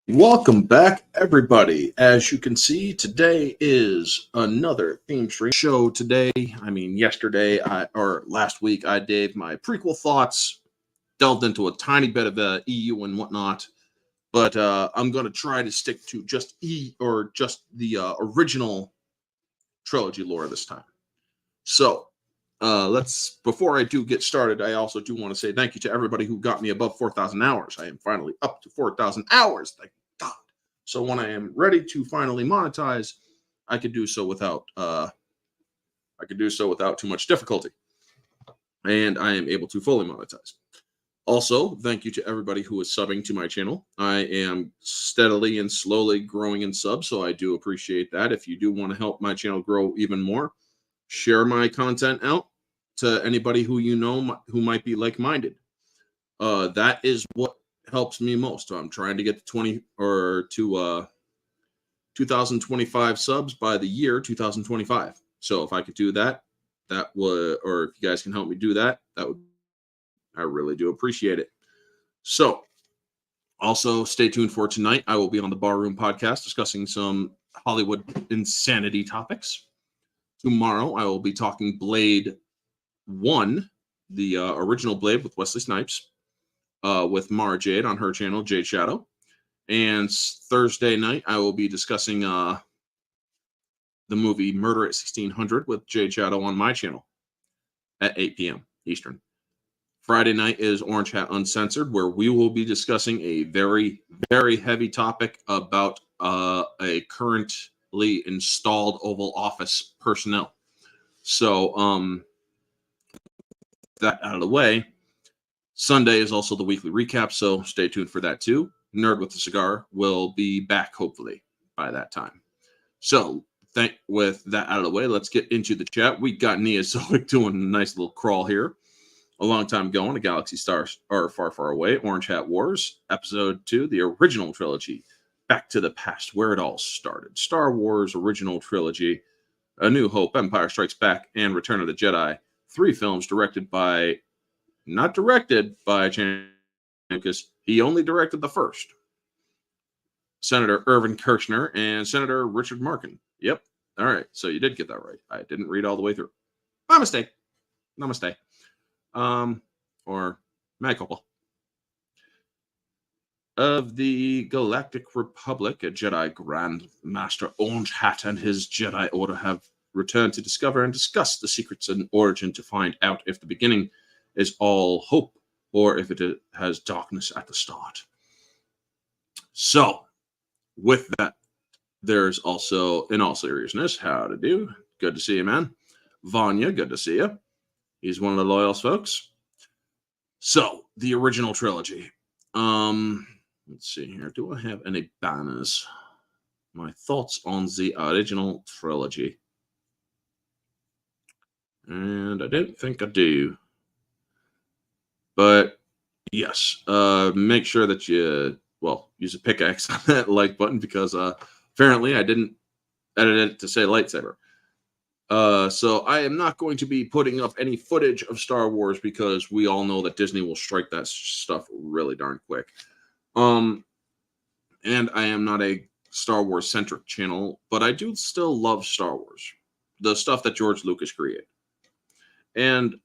Welcome back, everybody. As you can see, today is another theme stream show. Yesterday or last week, I gave my prequel thoughts, delved into a tiny bit of the EU and whatnot, but I'm going to try to stick to just the original trilogy lore this time. So before I do get started, I also do want to say thank you to everybody who got me above 4,000 hours. I am finally up to 4,000 hours. Thank God. So when I am ready to finally monetize, I could do so without too much difficulty, and I am able to fully monetize. Also, thank you to everybody who is subbing to my channel. I am steadily and slowly growing in subs, so I do appreciate that. If you do want to help my channel grow even more, share my content out to anybody who you know who might be like-minded. That is what helps me most. I'm trying to get to 2025 subs by the year 2025. So if I could do that, or if you guys can help me do that, I really do appreciate it. So also stay tuned for tonight. I will be on the Barroom podcast discussing some Hollywood insanity topics. Tomorrow I will be talking Blade 1, the original Blade with Wesley Snipes, with Mara Jade on her channel, Jade Shadow. And Thursday night, I will be discussing the movie Murder at 1600 with Jade Shadow on my channel at 8 p.m. Eastern. Friday night is Orange Hat Uncensored, where we will be discussing a very, very heavy topic about a currently installed Oval Office personnel. So, that out of the way, Sunday is also the weekly recap, so stay tuned for that too. Nerd with the Cigar will be back hopefully by that time. So with that out of the way, let's get into the chat. We got Neozoic doing a nice little crawl here. A long time going, a galaxy stars are far, far away. Orange Hat Wars, episode 2, the original trilogy, Back to the Past, where it all started. Star Wars original trilogy, A New Hope, Empire Strikes Back, and Return of the Jedi. 3 films not directed by because he only directed the first. Senator Irvin Kirchner and Senator Richard Markin. Yep. All right. So you did get that right. I didn't read all the way through. My mistake. Namaste. Or mea culpa. Of the Galactic Republic, a Jedi Grand Master Orange Hat and his Jedi Order have returned to discover and discuss the secrets and origin to find out if the beginning is all hope or if it has darkness at the start. So, with that, there's also, in all seriousness, how to do. Good to see you, man. Vanya, good to see you. He's one of the loyals, folks. So, the original trilogy. Let's see here. Do I have any banners? My thoughts on the original trilogy. And I don't think I do. But, yes. Make sure that you, use a pickaxe on that like button because apparently I didn't edit it to say lightsaber. So I am not going to be putting up any footage of Star Wars because we all know that Disney will strike that stuff really darn quick. And I am not a Star Wars centric channel, but I do still love Star Wars, the stuff that George Lucas created. And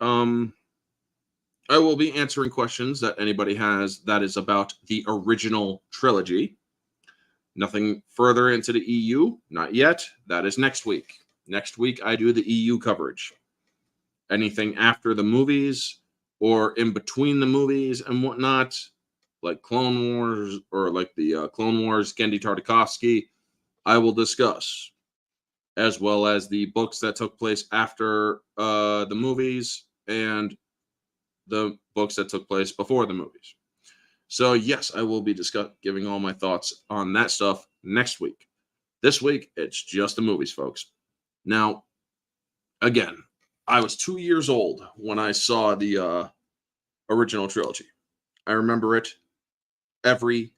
I will be answering questions that anybody has that is about the original trilogy. Nothing further into the EU, not yet. That is next week. Next week, I do the EU coverage. Anything after the movies or in between the movies and whatnot, like Clone Wars or like the Clone Wars, Genndy Tartakovsky, I will discuss, as well as the books that took place after the movies and the books that took place before the movies. So, yes, I will be giving all my thoughts on that stuff next week. This week, it's just the movies, folks. Now, again, I was 2 years old when I saw the original trilogy. I remember it, every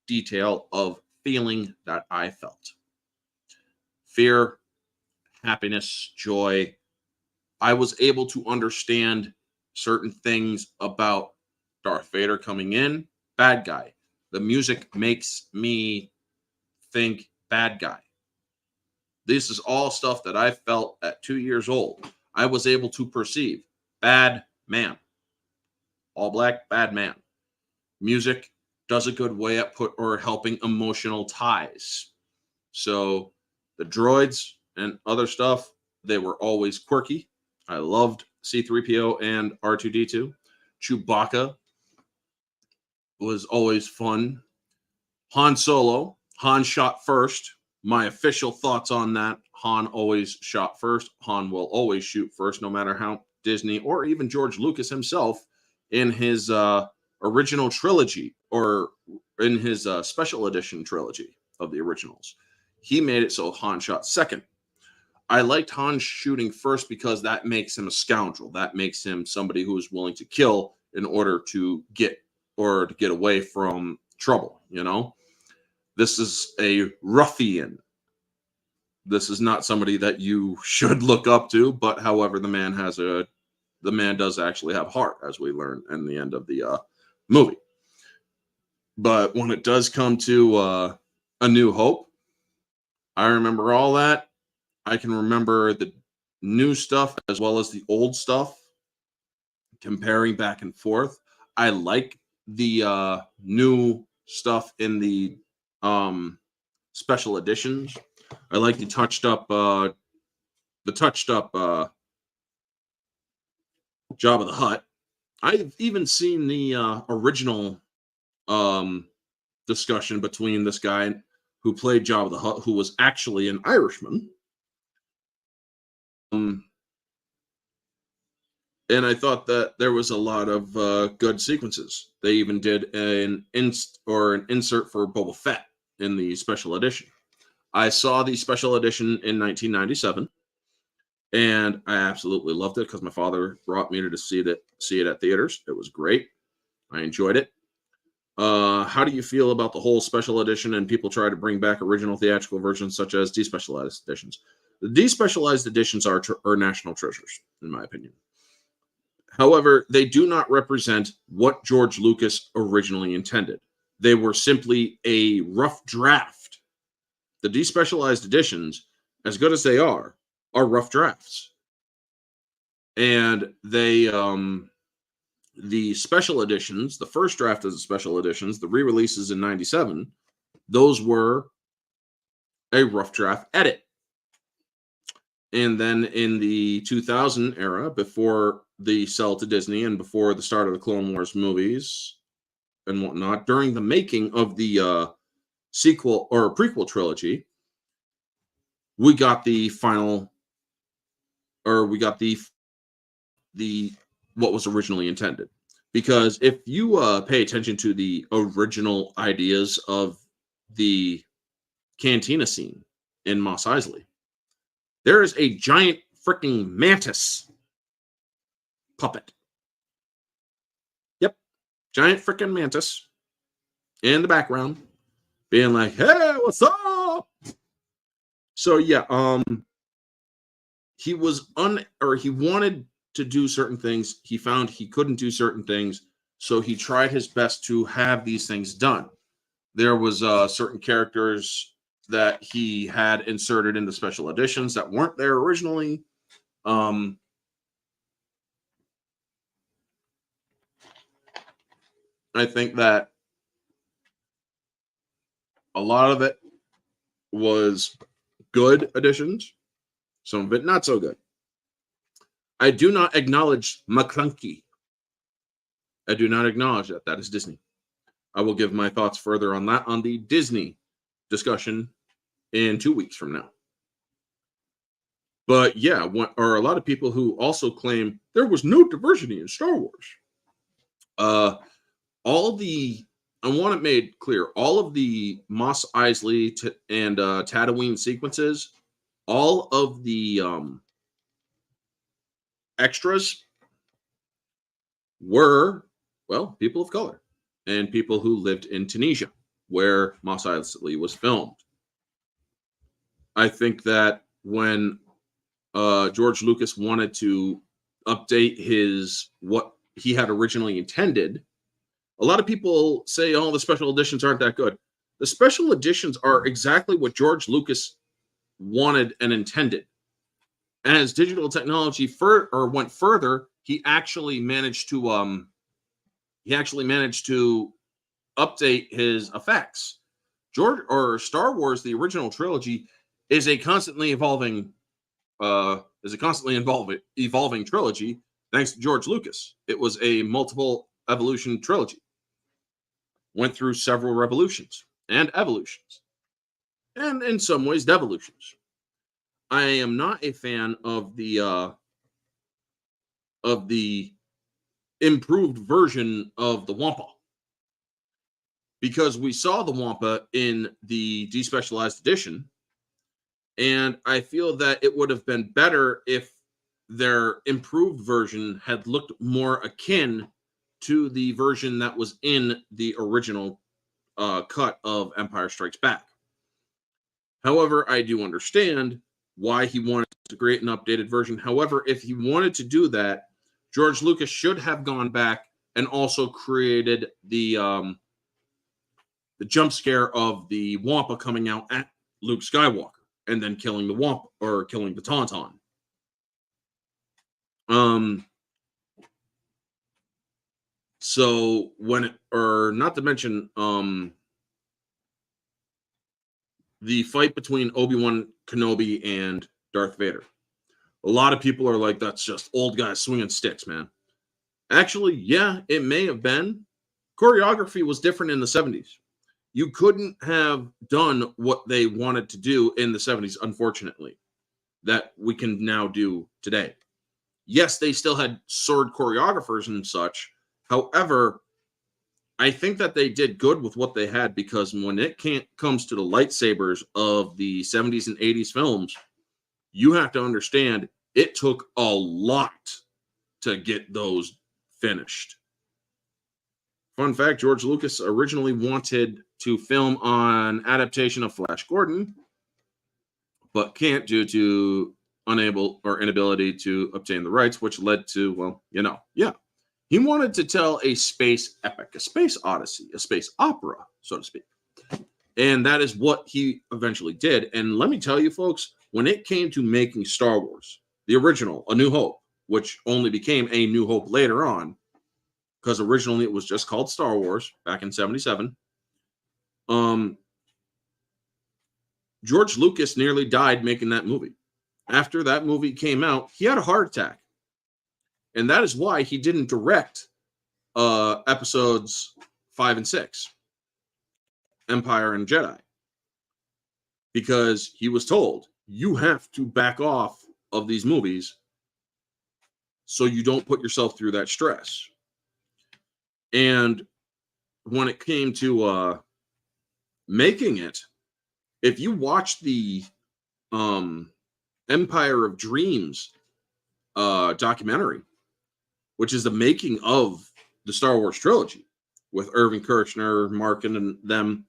detail of feeling that I felt. Fear, happiness, joy. I was able to understand certain things about Darth Vader coming in, bad guy. The music makes me think bad guy. This is all stuff that I felt at 2 years old. I was able to perceive bad man. All black, bad man. Music does a good way at helping emotional ties. So the droids and other stuff, they were always quirky. I loved C-3PO and R2-D2. Chewbacca was always fun. Han Solo, Han shot first. My official thoughts on that, Han always shot first. Han will always shoot first, no matter how Disney or even George Lucas himself in his original trilogy or in his special edition trilogy of the originals. He made it so Han shot second. I liked Han shooting first because that makes him a scoundrel. That makes him somebody who is willing to kill in order to get away from trouble, you know? This is a ruffian. This is not somebody that you should look up to, but however, the man does actually have heart, as we learn in the end of the movie. But when it does come to A New Hope, I remember all that. I can remember the new stuff as well as the old stuff, comparing back and forth. I like the new stuff in the special editions. I like the touched up Jabba the Hutt. I've even seen the original discussion between this guy who played Jabba the Hutt, who was actually an Irishman. And I thought that there was a lot of good sequences. They even did an insert for Boba Fett in the special edition. I saw the special edition in 1997, and I absolutely loved it because my father brought me to see it at theaters. It was great. I enjoyed it. How do you feel about the whole special edition and people try to bring back original theatrical versions such as despecialized editions? The despecialized editions are national treasures, in my opinion. However, they do not represent what George Lucas originally intended. They were simply a rough draft. The despecialized editions, as good as they are rough drafts. And they, the special editions, the first draft of the special editions, the re-releases in 97, those were a rough draft edit. And then in the 2000 era, before the sell to Disney and before the start of the Clone Wars movies and whatnot, during the making of the sequel or prequel trilogy, we got the final, or we got the what was originally intended. Because if you pay attention to the original ideas of the cantina scene in Mos Eisley, there is a giant freaking mantis puppet. Yep, giant freaking mantis in the background, being like, "Hey, what's up?" So yeah, he wanted to do certain things. He found he couldn't do certain things, so he tried his best to have these things done. There was certain characters that he had inserted in the special editions that weren't there originally. I think that a lot of it was good additions, some of it not so good. I do not acknowledge McClunky. I do not acknowledge that. That is Disney. I will give my thoughts further on that on the Disney discussion in 2 weeks from now. But yeah, are a lot of people who also claim there was no diversity in Star Wars. I want it made clear, all of the Mos Eisley and Tatooine sequences, all of the extras were, well, people of color and people who lived in Tunisia, where Mos Eisley was filmed. I think that when George Lucas wanted to update what he had originally intended, A lot of people say, oh, the special editions aren't that good. The special editions are exactly what George Lucas wanted and intended. As digital technology went further, he actually managed to update his effects. Star Wars, the original trilogy, is a constantly evolving trilogy. Thanks to George Lucas, it was a multiple evolution trilogy. Went through several revolutions and evolutions, and in some ways devolutions. I am not a fan of the improved version of the Wampa, because we saw the Wampa in the despecialized edition, and I feel that it would have been better if their improved version had looked more akin to the version that was in the original cut of Empire Strikes Back. However, I do understand why he wanted to create an updated version. However, if he wanted to do that, George Lucas should have gone back and also created the jump scare of the Wampa coming out at Luke Skywalker and then killing the Wampa, or killing the Tauntaun. So not to mention the fight between Obi-Wan Kenobi and Darth Vader. A lot of people are like, that's just old guys swinging sticks, man. Actually, yeah, it may have been. Choreography was different in the 70s. You couldn't have done what they wanted to do in the 70s, unfortunately, that we can now do today. Yes, they still had sword choreographers and such. However, I think that they did good with what they had, because when it comes to the lightsabers of the 70s and 80s films, you have to understand it took a lot to get those finished. Fun fact, George Lucas originally wanted to film on adaptation of Flash Gordon, but can't due to inability to obtain the rights, which led to, he wanted to tell a space epic, a space odyssey, a space opera, so to speak. And that is what he eventually did. And let me tell you, folks, when it came to making Star Wars, the original, A New Hope, which only became A New Hope later on, because originally it was just called Star Wars back in 1977. George Lucas nearly died making that movie. After that movie came out, he had a heart attack. And that is why he didn't direct episodes 5 and 6, Empire and Jedi. Because he was told, you have to back off of these movies so you don't put yourself through that stress. And when it came to making it, if you watch the Empire of Dreams documentary, which is the making of the Star Wars trilogy with Irving Kershner, Markin, and them,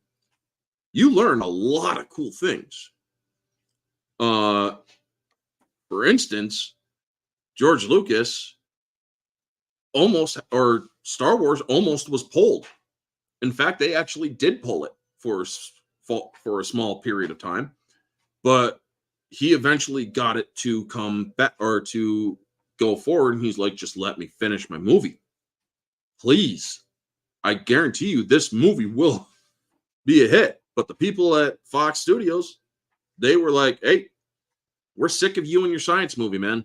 you learn a lot of cool things. For instance, George Lucas Star Wars almost was pulled. In fact, they actually did pull it for a small period of time, but he eventually got it to come back, or to go forward, and he's like, just let me finish my movie, please. I guarantee you this movie will be a hit. But the people at Fox Studios, they were like, hey, we're sick of you and your science movie, man,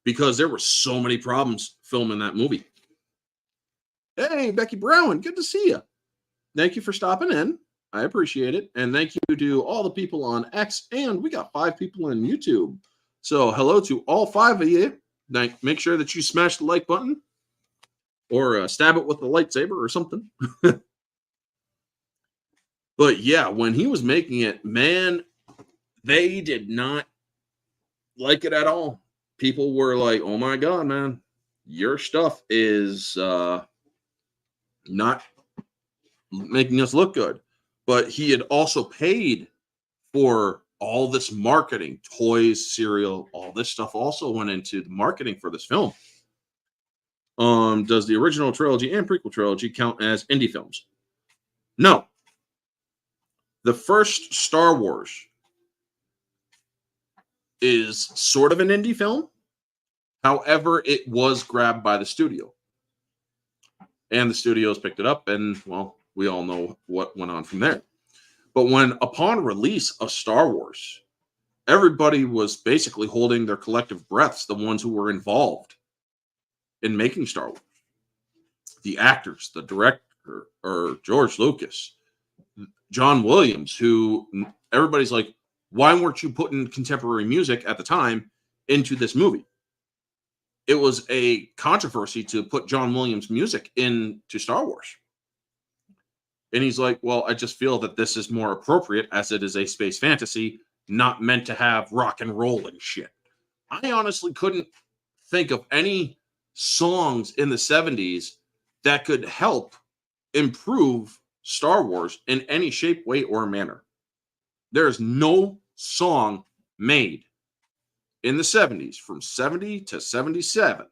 because there were so many problems filming that movie. Hey, Becky Brown, good to see you. Thank you for stopping in. I appreciate it. And thank you to all the people on X, and we got 5 people on YouTube. So hello to all 5 of you. Make sure that you smash the like button, or stab it with the lightsaber or something. But yeah, when he was making it, man, they did not like it at all. People were like, oh my God, man, your stuff is not making us look good. But he had also paid for all this marketing, toys, cereal, all this stuff also went into the marketing for this film. Does the original trilogy and prequel trilogy count as indie films? No. The first Star Wars is sort of an indie film. However, it was grabbed by the studio. And the studios picked it up, and, well, we all know what went on from there. But upon release of Star Wars, everybody was basically holding their collective breaths, the ones who were involved in making Star Wars. The actors, the director, or George Lucas, John Williams, who everybody's like, why weren't you putting contemporary music at the time into this movie? It was a controversy to put John Williams' music into Star Wars. And he's like, well, I just feel that this is more appropriate as it is a space fantasy, not meant to have rock and roll and shit. I honestly couldn't think of any songs in the 70s that could help improve Star Wars in any shape, way, or manner. There is no song made in the 70s from 70 to 77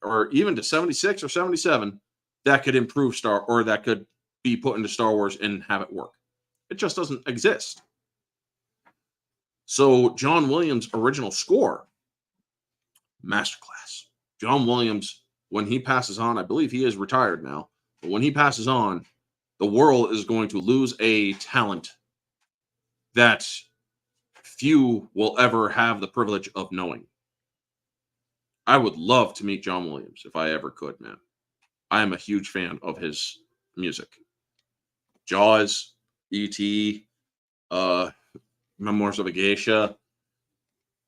or even to 76 or 77 that could improve that could be put into Star Wars and have it work. It just doesn't exist. So John Williams' original score, masterclass. John Williams, when he passes on, I believe he is retired now, but when he passes on, the world is going to lose a talent that few will ever have the privilege of knowing. I would love to meet John Williams if I ever could, man. I am a huge fan of his music. Jaws, E.T., Memoirs of a Geisha.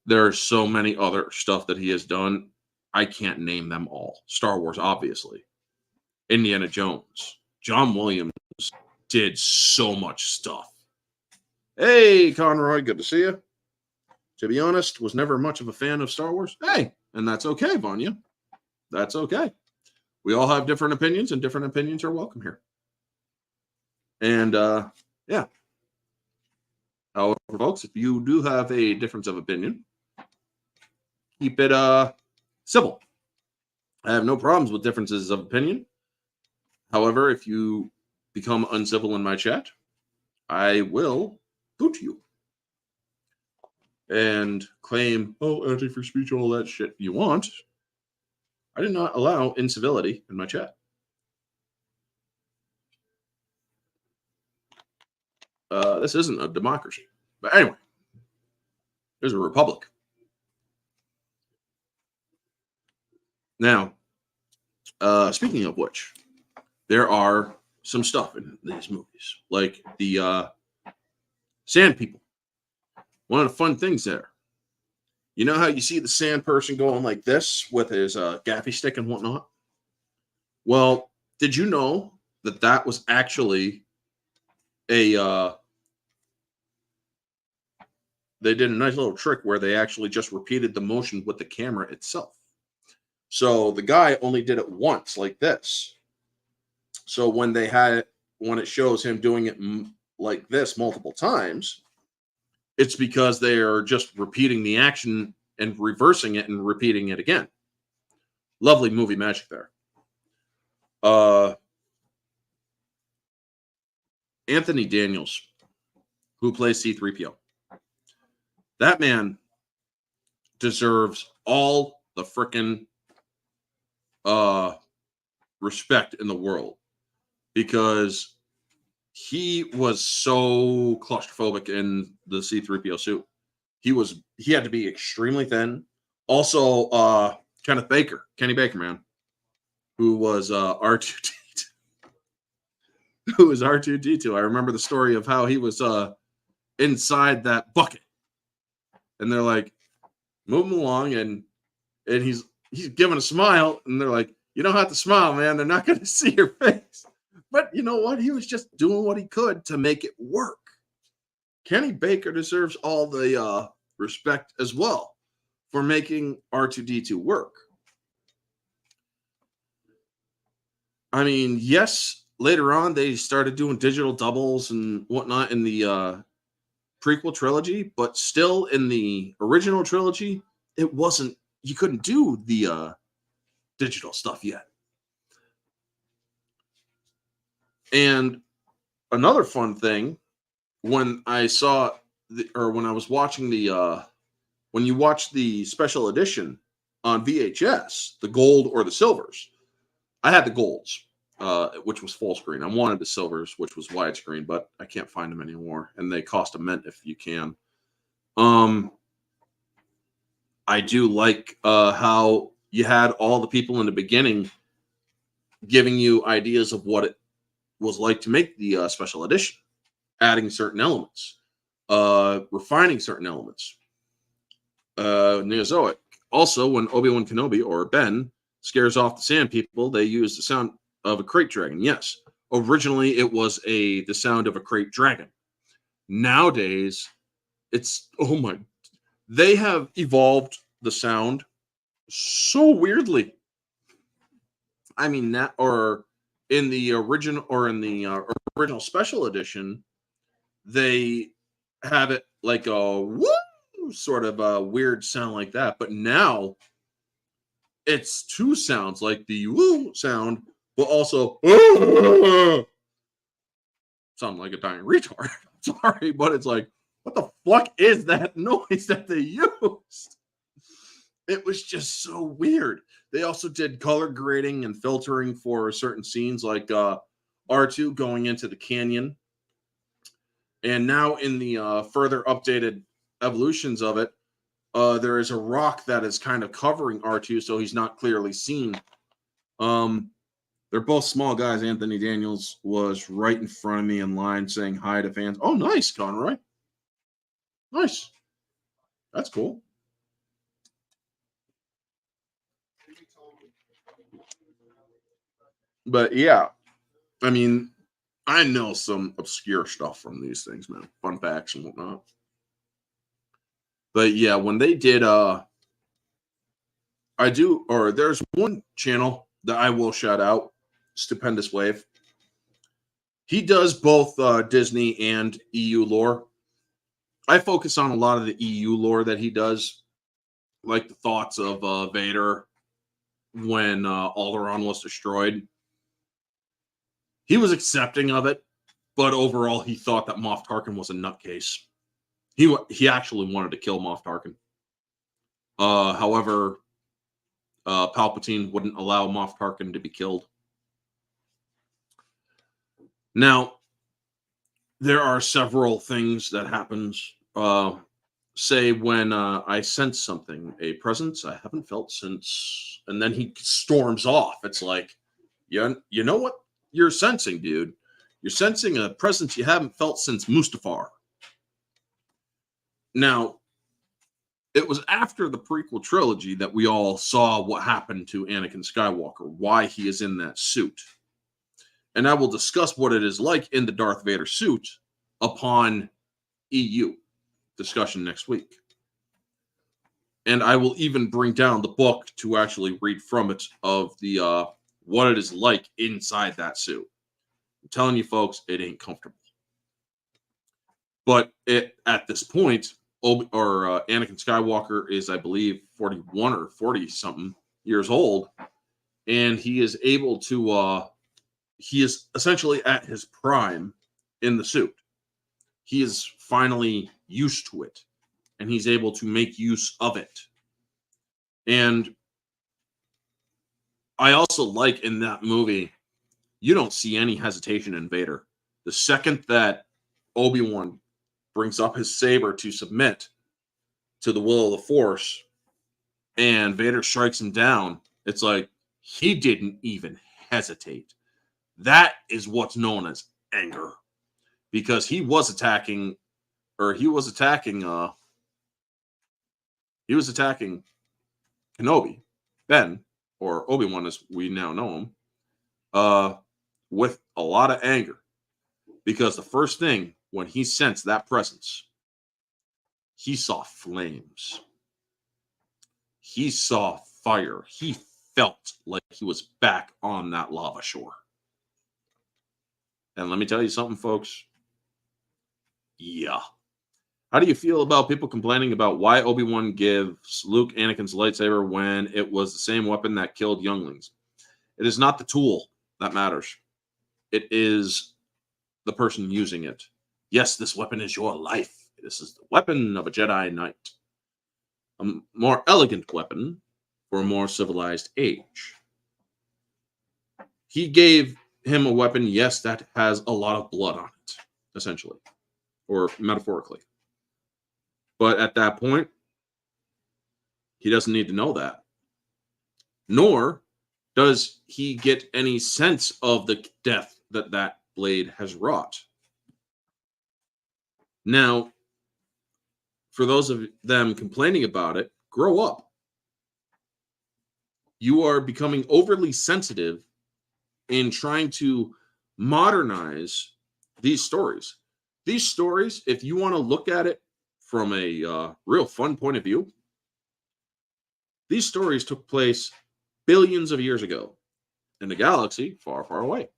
There are so many other stuff that he has done. I can't name them all. Star Wars, obviously. Indiana Jones. John Williams did so much stuff. Hey, Conroy, good to see you. To be honest, was never much of a fan of Star Wars. Hey, and that's okay, Vanya. That's okay. We all have different opinions, and different opinions are welcome here. And, yeah. However, folks, if you do have a difference of opinion, keep it civil. I have no problems with differences of opinion. However, if you become uncivil in my chat, I will boot you and claim, oh, anti-free speech, all that shit you want. I did not allow incivility in my chat. This isn't a democracy. But anyway, there's a republic. Now, speaking of which, there are some stuff in these movies, like the Sand People. One of the fun things there. You know how you see the sand person going like this with his gaffy stick and whatnot? Well, did you know that that was actually a... they did a nice little trick where they actually just repeated the motion with the camera itself. So the guy only did it once like this. So when it shows him doing it like this multiple times, it's because they are just repeating the action and reversing it and repeating it again. Lovely movie magic there. Anthony Daniels, who plays C-3PO. That man deserves all the frickin' respect in the world, because he was so claustrophobic in the C-3PO suit. He had to be extremely thin. Also, Kenny Baker, man, who was R2D2. Who was R2D2. I remember the story of how he was inside that bucket. And they're like, move him along, and he's giving a smile, and they're like, you don't have to smile, man. They're not going to see your face. But you know what? He was just doing what he could to make it work. Kenny Baker deserves all the respect as well for making R2D2 work. I mean, yes, later on they started doing digital doubles and whatnot in the prequel trilogy, but still in the original trilogy, it wasn't, you couldn't do the digital stuff yet. And another fun thing, when I saw when I was watching when you watch the special edition on VHS, the gold or the silvers, I had the golds, which was full screen. I wanted the silvers, which was widescreen, but I can't find them anymore, and they cost a mint if you can. I do like how you had all the people in the beginning giving you ideas of what it was like to make the special edition, adding certain elements, refining certain elements. Neozoic. Also, when Obi-Wan Kenobi or Ben scares off the sand people, they use the sound of a crate dragon. Yes, originally it was the sound of a crate dragon. Nowadays, it's they have evolved the sound so weirdly. I mean, in the original special edition, they have it like a woo sort of a weird sound like that. But now it's two sounds, like the woo sound, but also sound like a dying retard. Sorry, but it's like, what the fuck is that noise that they used? It was just so weird. They also did color grading and filtering for certain scenes, like R2 going into the canyon. And now in the further updated evolutions of it, there is a rock that is kind of covering R2, so he's not clearly seen. They're both small guys. Anthony Daniels was right in front of me in line saying hi to fans. Oh, nice, Conroy. Nice. That's cool. But yeah, I mean, I know some obscure stuff from these things, man. Fun facts and whatnot. But yeah, when they did there's one channel that I will shout out, Stupendous Wave. He does both Disney and EU lore. I focus on a lot of the EU lore that he does, like the thoughts of Vader when Alderaan was destroyed. He was accepting of it, but overall he thought that Moff Tarkin was a nutcase. He actually wanted to kill Moff Tarkin. However, Palpatine wouldn't allow Moff Tarkin to be killed. Now, there are several things that happens. Say when I sense something, a presence I haven't felt since, and then he storms off. It's like, you know what you're sensing, dude? You're sensing a presence you haven't felt since Mustafar. Now, it was after the prequel trilogy that we all saw what happened to Anakin Skywalker, why he is in that suit. And I will discuss what it is like in the Darth Vader suit upon EU discussion next week. And I will even bring down the book to actually read from it of the what it is like inside that suit. I'm telling you, folks, it ain't comfortable. But at this point, Anakin Skywalker is, I believe, 41 or 40-something years old, and he is able to, he is essentially at his prime in the suit. He is finally used to it, and he's able to make use of it. And I also like in that movie, you don't see any hesitation in Vader. The second that Obi-Wan brings up his saber to submit to the will of the Force, and Vader strikes him down, it's like he didn't even hesitate. That is what's known as anger, because he was attacking Kenobi, Ben, or Obi-Wan as we now know him, with a lot of anger, because the first thing when he sensed that presence, he saw flames. He saw fire. He felt like he was back on that lava shore. And let me tell you something, folks. Yeah. How do you feel about people complaining about why Obi-Wan gives Luke Anakin's lightsaber when it was the same weapon that killed younglings? It is not the tool that matters. It is the person using it. Yes, this weapon is your life. This is the weapon of a Jedi Knight. A more elegant weapon for a more civilized age. He gave him a weapon, yes, that has a lot of blood on it, essentially, or metaphorically. But at that point, he doesn't need to know that. Nor does he get any sense of the death that that blade has wrought. Now, for those of them complaining about it, grow up. You are becoming overly sensitive in trying to modernize these stories. These stories, if you want to look at it from a real fun point of view, these stories took place billions of years ago in a galaxy far, far away.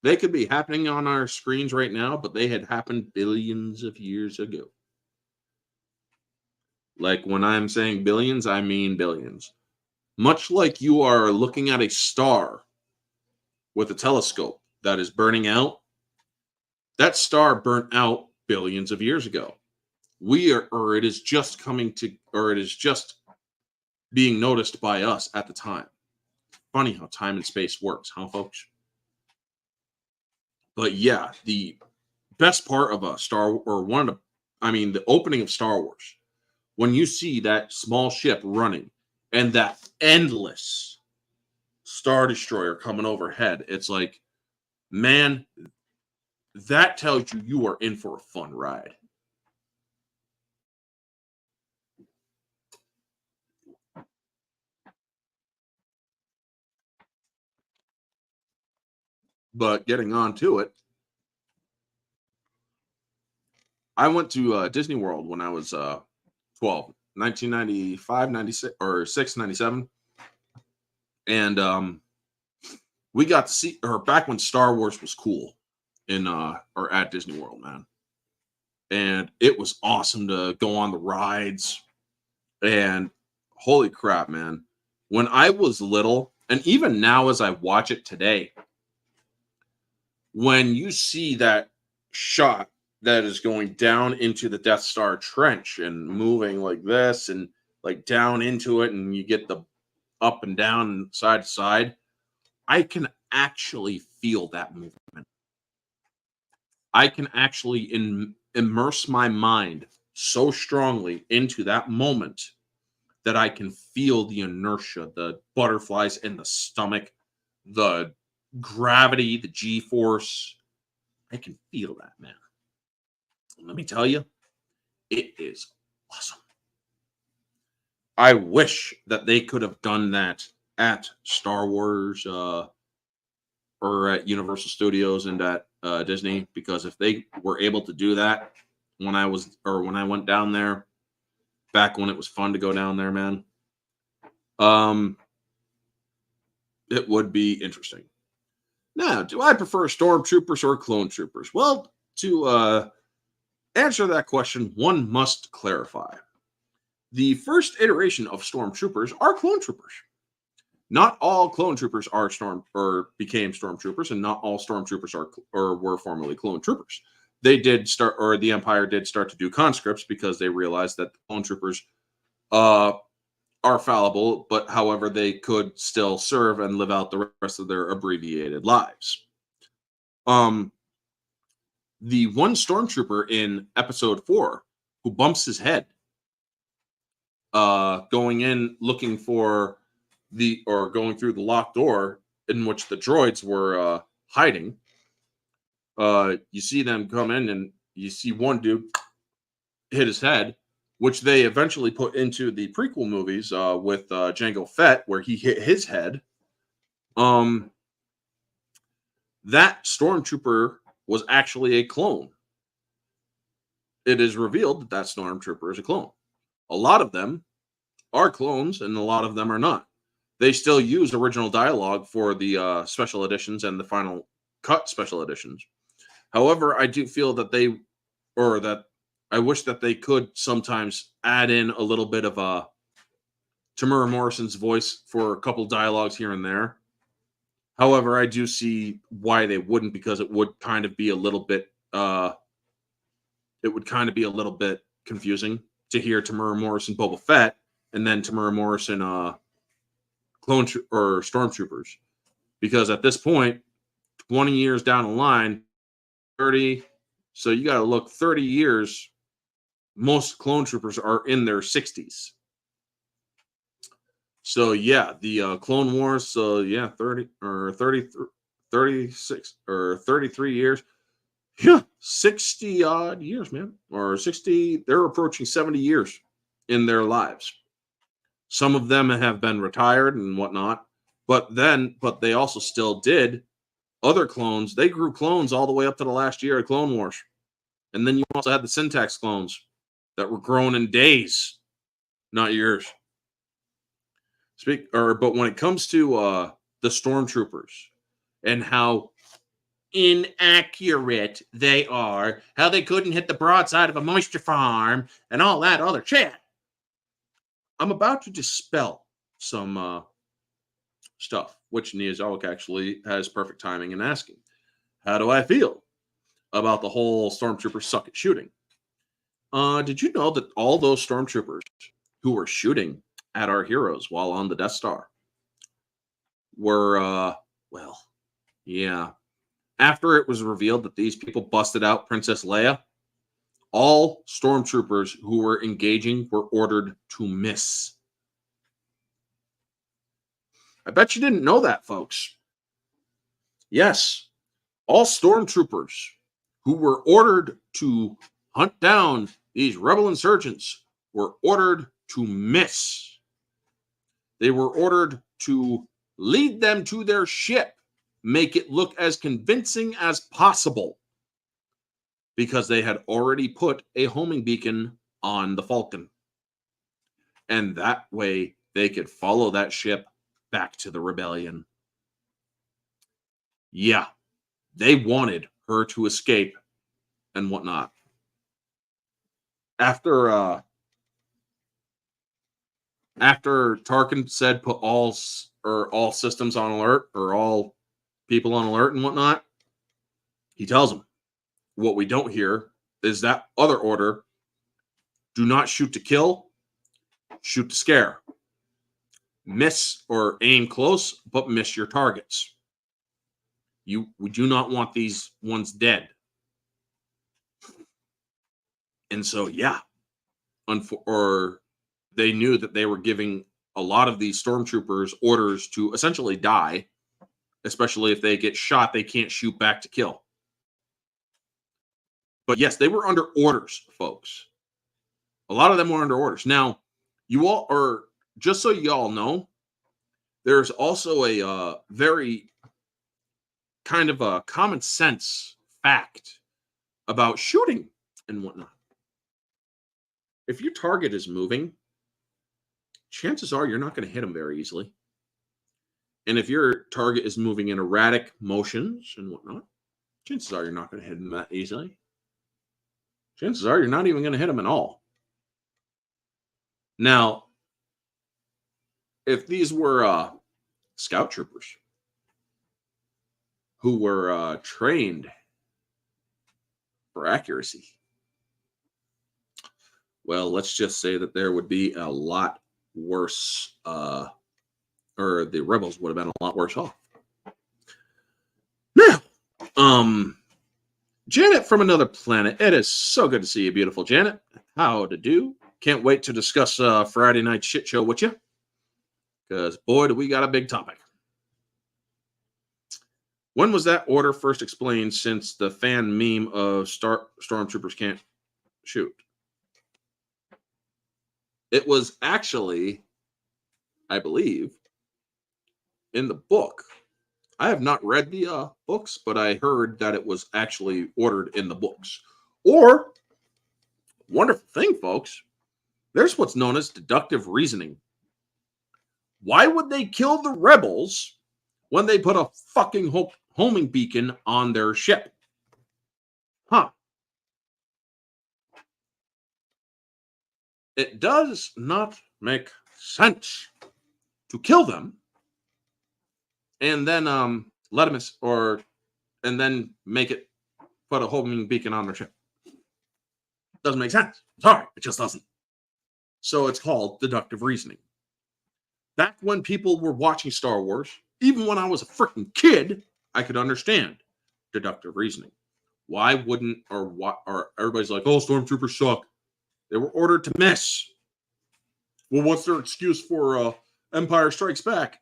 They could be happening on our screens right now, but they had happened billions of years ago. Like when I'm saying billions, I mean billions. Much like you are looking at a star with a telescope that is burning out, that star burnt out billions of years ago. It is just being noticed by us at the time. Funny how time and space works, huh, folks? But yeah, the best part of the opening of Star Wars, when you see that small ship running and that endless Star Destroyer coming overhead, it's like, man, that tells you are in for a fun ride. But getting on to it, I went to Disney World when I was 12, 1995, 96, or 6, 97. And we got to see, or back when Star Wars was cool or at Disney World, man. And it was awesome to go on the rides. And holy crap, man. When I was little, and even now as I watch it today, when you see that shot that is going down into the Death Star trench and moving like this and like down into it, and you get the up and down and side to side, I can actually feel that movement. I can actually immerse my mind so strongly into that moment that I can feel the inertia, the butterflies in the stomach, the gravity, the G-force. I can feel that, man. Let me tell you, it is awesome. I wish that they could have done that at Star Wars or at Universal Studios and at Disney, because if they were able to do that when I went down there, back when it was fun to go down there, man, it would be interesting. Now, do I prefer stormtroopers or clone troopers? Well, to answer that question, one must clarify. The first iteration of stormtroopers are clone troopers. Not all clone troopers became stormtroopers, and not all stormtroopers were formerly clone troopers. They did start, or the Empire did start to do conscripts because they realized that the clone troopers are fallible, but however, they could still serve and live out the rest of their abbreviated lives. The one stormtrooper in Episode 4 who bumps his head, going in looking for going through the locked door in which the droids were hiding. You see them come in, and you see one dude hit his head, which they eventually put into the prequel movies with Jango Fett, where he hit his head. That stormtrooper was actually a clone. It is revealed that stormtrooper is a clone. A lot of them are clones, and a lot of them are not. They still use original dialogue for the special editions and the final cut special editions. However, I do feel that or that I wish that they could sometimes add in a little bit of Tamura Morrison's voice for a couple dialogues here and there. However, I do see why they wouldn't, because it would kind of be a little bit confusing to hear Tamura Morrison Boba Fett and then Tamura Morrison or Stormtroopers, because at this point, 20 years down the line, 30, so you got to look 30 years. Most clone troopers are in their 60s. So yeah, the Clone Wars. So yeah, 30 or 30, 36 or 33 years. Yeah, 60 odd years, man, or 60. They're approaching 70 years in their lives. Some of them have been retired and whatnot, but they also still did other clones. They grew clones all the way up to the last year of Clone Wars, and then you also had the Syntax clones that were grown in days, not years. But when it comes to the Stormtroopers and how inaccurate they are, how they couldn't hit the broadside of a moisture farm, and all that other shit, I'm about to dispel some stuff, which Neozoic actually has perfect timing in asking. How do I feel about the whole Stormtroopers suck at shooting? Did you know that all those Stormtroopers who were shooting at our heroes while on the Death Star were, yeah. After it was revealed that these people busted out Princess Leia, all Stormtroopers who were engaging were ordered to miss. I bet you didn't know that, folks. Yes, all Stormtroopers who were ordered to hunt down these rebel insurgents were ordered to miss. They were ordered to lead them to their ship, make it look as convincing as possible, because they had already put a homing beacon on the Falcon. And that way they could follow that ship back to the rebellion. Yeah, they wanted her to escape and whatnot. After Tarkin said put all systems on alert, or all people on alert and whatnot, he tells them, what we don't hear is that other order: do not shoot to kill, shoot to scare. Miss or aim close, but miss your targets. We do not want these ones dead. And so, yeah, or they knew that they were giving a lot of these Stormtroopers orders to essentially die, especially if they get shot, they can't shoot back to kill. But yes, they were under orders, folks. A lot of them were under orders. Now, just so you all know, there's also a very kind of a common sense fact about shooting and whatnot. If your target is moving, chances are you're not going to hit them very easily. And if your target is moving in erratic motions and whatnot, chances are you're not going to hit them that easily. Chances are you're not even going to hit them at all. Now, if these were scout troopers who were trained for accuracy, well, let's just say that there would be a lot worse, or the rebels would have been a lot worse off. Now, Janet from another planet. It is so good to see you, beautiful Janet. How to do? Can't wait to discuss Friday night shit show with you, because boy, do we got a big topic. When was that order first explained, since the fan meme of Stormtroopers can't shoot? It was actually, I believe, in the book. I have not read the books, but I heard that it was actually ordered in the books. Or, wonderful thing, folks, there's what's known as deductive reasoning. Why would they kill the rebels when they put a fucking homing beacon on their ship? Huh. it does not make sense to kill them and then let them and then make it put a homing beacon on their ship. Doesn't make sense. Sorry, it just doesn't. So it's called deductive reasoning. Back when people were watching Star Wars, even when I was a freaking kid, I could understand deductive reasoning. Why wouldn't, or everybody's like, oh, stormtroopers suck. They were ordered to miss. Well, what's their excuse for Empire Strikes Back?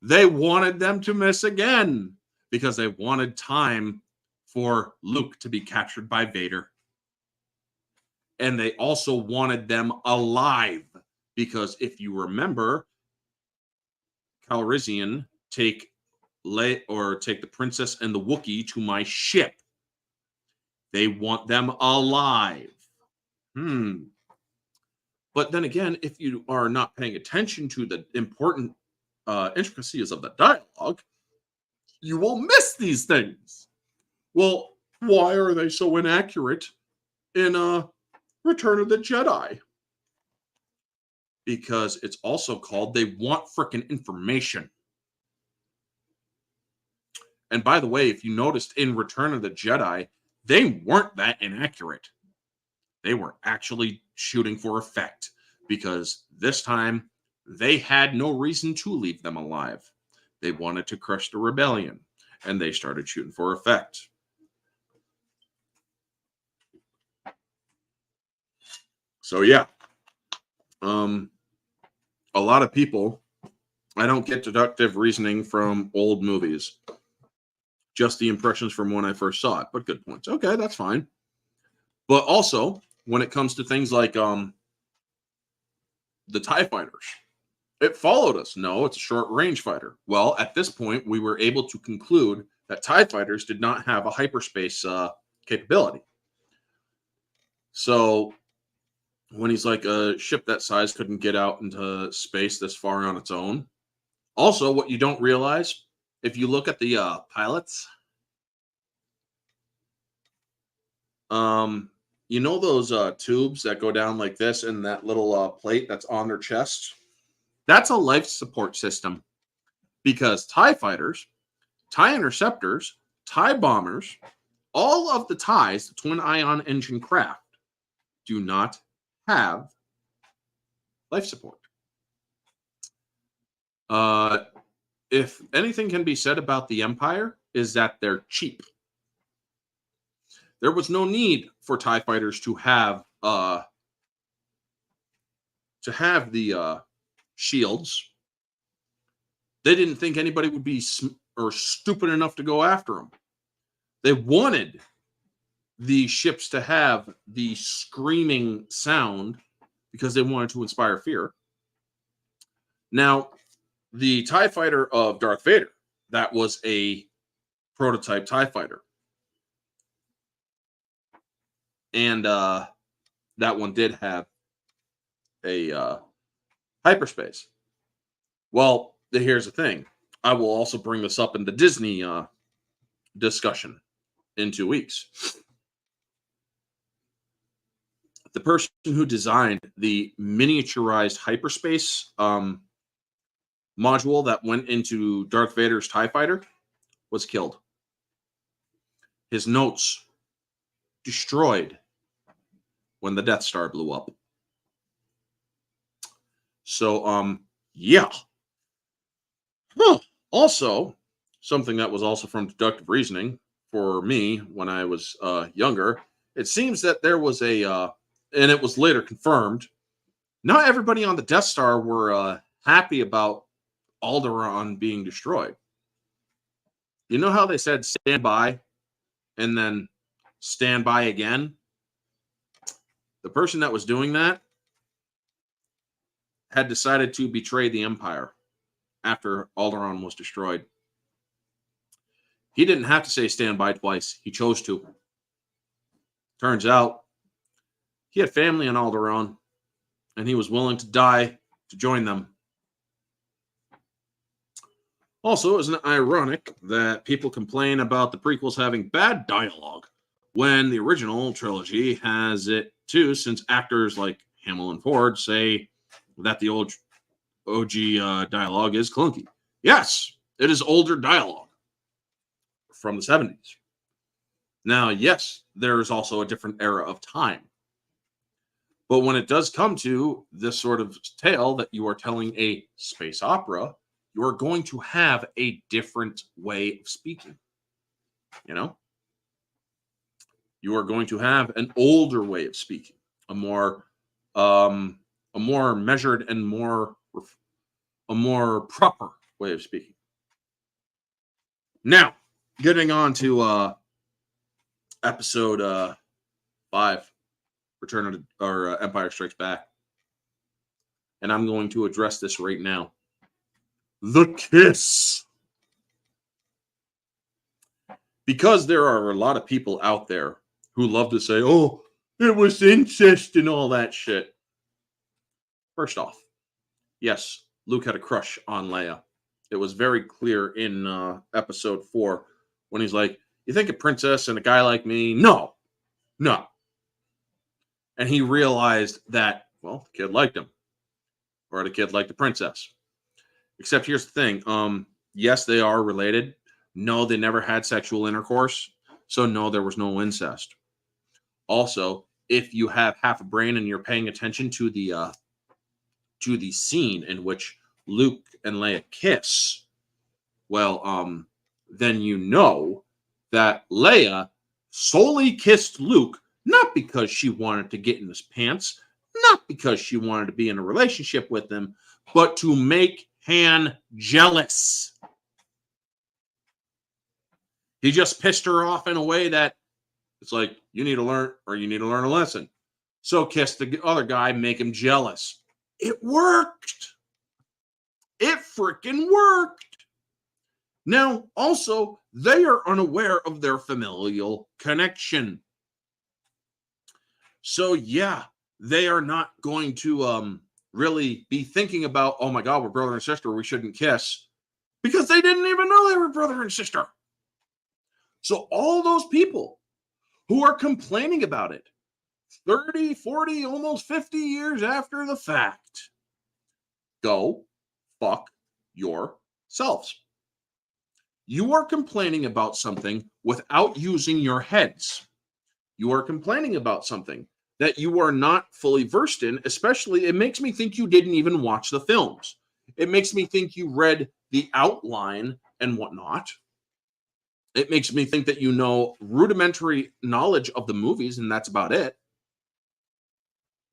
They wanted them to miss again because they wanted time for Luke to be captured by Vader. And they also wanted them alive because if you remember, Calrissian take the princess and the Wookiee to my ship. They want them alive. But then again, if you are not paying attention to the important intricacies of the dialogue, you will miss these things. Well, why are they so inaccurate in Return of the Jedi? Because it's also called they want frickin' information. And by the way, if you noticed in Return of the Jedi, they weren't that inaccurate. They were actually shooting for effect because this time they had no reason to leave them alive. They wanted to crush the rebellion and they started shooting for effect. So yeah, a lot of people, I don't get deductive reasoning from old movies, just the impressions from when I first saw it, but good points. Okay, that's fine. But also, when it comes to things like the TIE fighters, it followed us. No, it's a short-range fighter. Well, at this point, we were able to conclude that TIE fighters did not have a hyperspace capability. So when he's like, a ship that size couldn't get out into space this far on its own. Also, what you don't realize, if you look at the pilots, you know those tubes that go down like this and that little plate that's on their chest? That's a life support system because TIE fighters, TIE interceptors, TIE bombers, all of the TIEs, the twin ion engine craft, do not have life support. If anything can be said about the Empire is that they're cheap. There was no need for TIE fighters to have the shields. They didn't think anybody would be stupid enough to go after them. They wanted the ships to have the screaming sound because they wanted to inspire fear. Now, the TIE fighter of Darth Vader, that was a prototype TIE fighter. And that one did have a hyperspace. Well, here's the thing. I will also bring this up in the Disney discussion in 2 weeks. The person who designed the miniaturized hyperspace module that went into Darth Vader's TIE fighter was killed. His notes destroyed when the Death Star blew up. So, yeah. Also, something that was also from deductive reasoning for me when I was younger, it seems that there was and it was later confirmed, not everybody on the Death Star were happy about Alderaan being destroyed. You know how they said stand by and then stand by again? The person that was doing that had decided to betray the Empire after Alderaan was destroyed. He didn't have to say stand by twice. He chose to. Turns out he had family on Alderaan, and he was willing to die to join them. Also, isn't it ironic that people complain about the prequels having bad dialogue when the original trilogy has it too, since actors like Hamill and Ford say that the old OG dialogue is clunky. Yes, it is older dialogue from the 70s. Now, yes, there is also a different era of time. But when it does come to this sort of tale that you are telling a space opera, you are going to have a different way of speaking. You know? You are going to have an older way of speaking, a more measured and a more proper way of speaking. Now, getting on to episode 5, Return of Empire Strikes Back, and I'm going to address this right now. The kiss. Because there are a lot of people out there who love to say, oh, it was incest and all that shit. First off, yes, Luke had a crush on Leia. It was very clear in episode 4 when he's like, you think a princess and a guy like me? No. And he realized that, well, the kid liked him. Or the kid liked the princess. Except here's the thing. Yes, they are related. No, they never had sexual intercourse. So no, there was no incest. Also, if you have half a brain and you're paying attention to the scene in which Luke and Leia kiss, well, then you know that Leia solely kissed Luke, not because she wanted to get in his pants, not because she wanted to be in a relationship with him, but to make Han jealous. He just pissed her off in a way that it's like, you need to learn a lesson. So kiss the other guy, make him jealous. It worked. It freaking worked. Now, also, they are unaware of their familial connection. So, yeah, they are not going to really be thinking about, oh my God, we're brother and sister, we shouldn't kiss. Because they didn't even know they were brother and sister. So all those people who are complaining about it 30, 40, almost 50 years after the fact, go fuck yourselves. You are complaining about something without using your heads. You are complaining about something that you are not fully versed in, especially it makes me think you didn't even watch the films. It makes me think you read the outline and whatnot. It makes me think that you know rudimentary knowledge of the movies, and that's about it.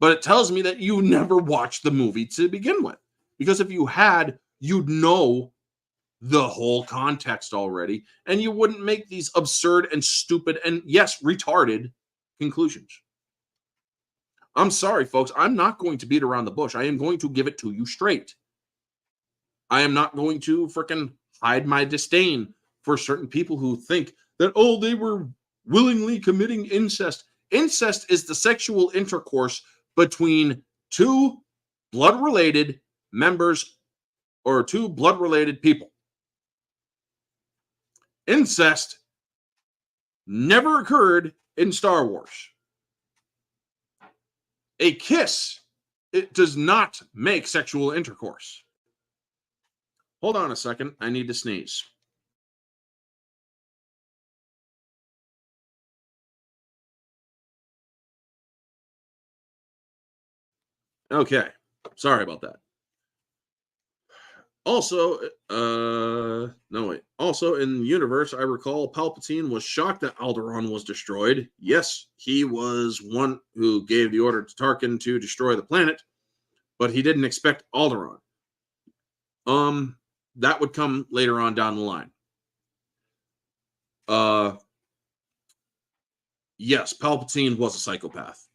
But it tells me that you never watched the movie to begin with. Because if you had, you'd know the whole context already, and you wouldn't make these absurd and stupid and, yes, retarded conclusions. I'm sorry, folks. I'm not going to beat around the bush. I am going to give it to you straight. I am not going to frickin' hide my disdain for certain people who think that, oh, they were willingly committing incest. Incest is the sexual intercourse between two blood-related members or two blood-related people. Incest never occurred in Star Wars. A kiss, it does not make sexual intercourse. Hold on a second. I need to sneeze. Okay. Sorry about that. Also, Also, in the universe, I recall Palpatine was shocked that Alderaan was destroyed. Yes, he was one who gave the order to Tarkin to destroy the planet, but he didn't expect Alderaan. That would come later on down the line. Yes, Palpatine was a psychopath.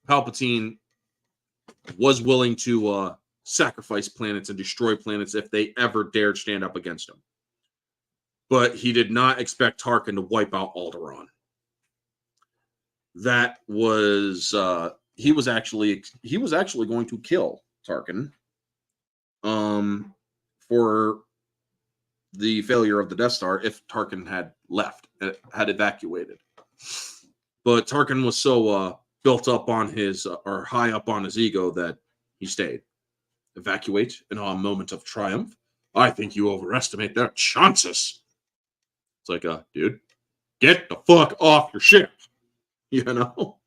Palpatine was willing to sacrifice planets and destroy planets if they ever dared stand up against him. But he did not expect Tarkin to wipe out Alderaan. That was he was actually going to kill Tarkin for the failure of the Death Star if Tarkin had left, had evacuated. But Tarkin was so built up on his or high up on his ego that he stayed. Evacuate in a moment of triumph. I think you overestimate their chances. It's like, dude, get the fuck off your ship, you know?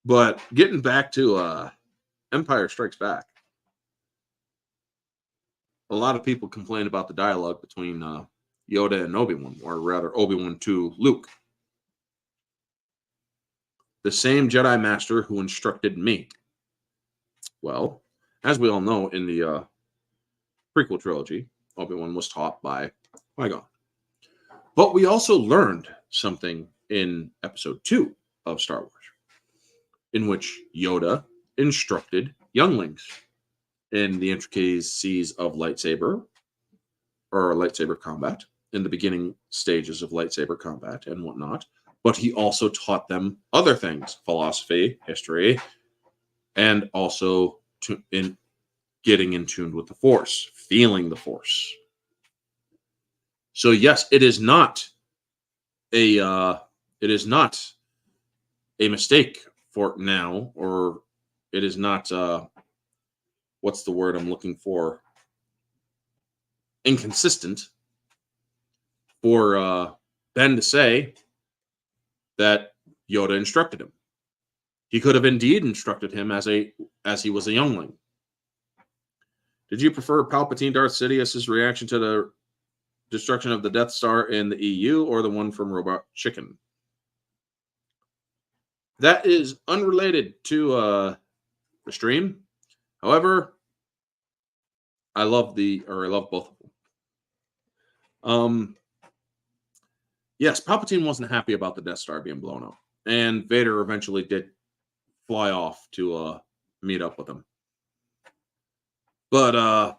But getting back to Empire Strikes Back, a lot of people complain about the dialogue between Yoda and Obi-Wan, or rather Obi-Wan to Luke. The same Jedi Master who instructed me. Well, as we all know, in the prequel trilogy, Obi-Wan was taught by Qui-Gon. But we also learned something in episode 2 of Star Wars, in which Yoda instructed younglings in the intricacies of lightsaber or lightsaber combat, in the beginning stages of lightsaber combat and whatnot. But he also taught them other things, philosophy, history, and also in getting in tune with the Force, feeling the Force. So yes, it is not a mistake for now, or it is not what's the word I'm looking for? Inconsistent for Ben to say that Yoda instructed him. He could have indeed instructed him as he was a youngling. Did you prefer Palpatine Darth Sidious's reaction to the destruction of the Death Star in the EU, or the one from Robot Chicken? That is unrelated to the stream. However, I love both of them. Yes, Palpatine wasn't happy about the Death Star being blown up, and Vader eventually did fly off to meet up with him. But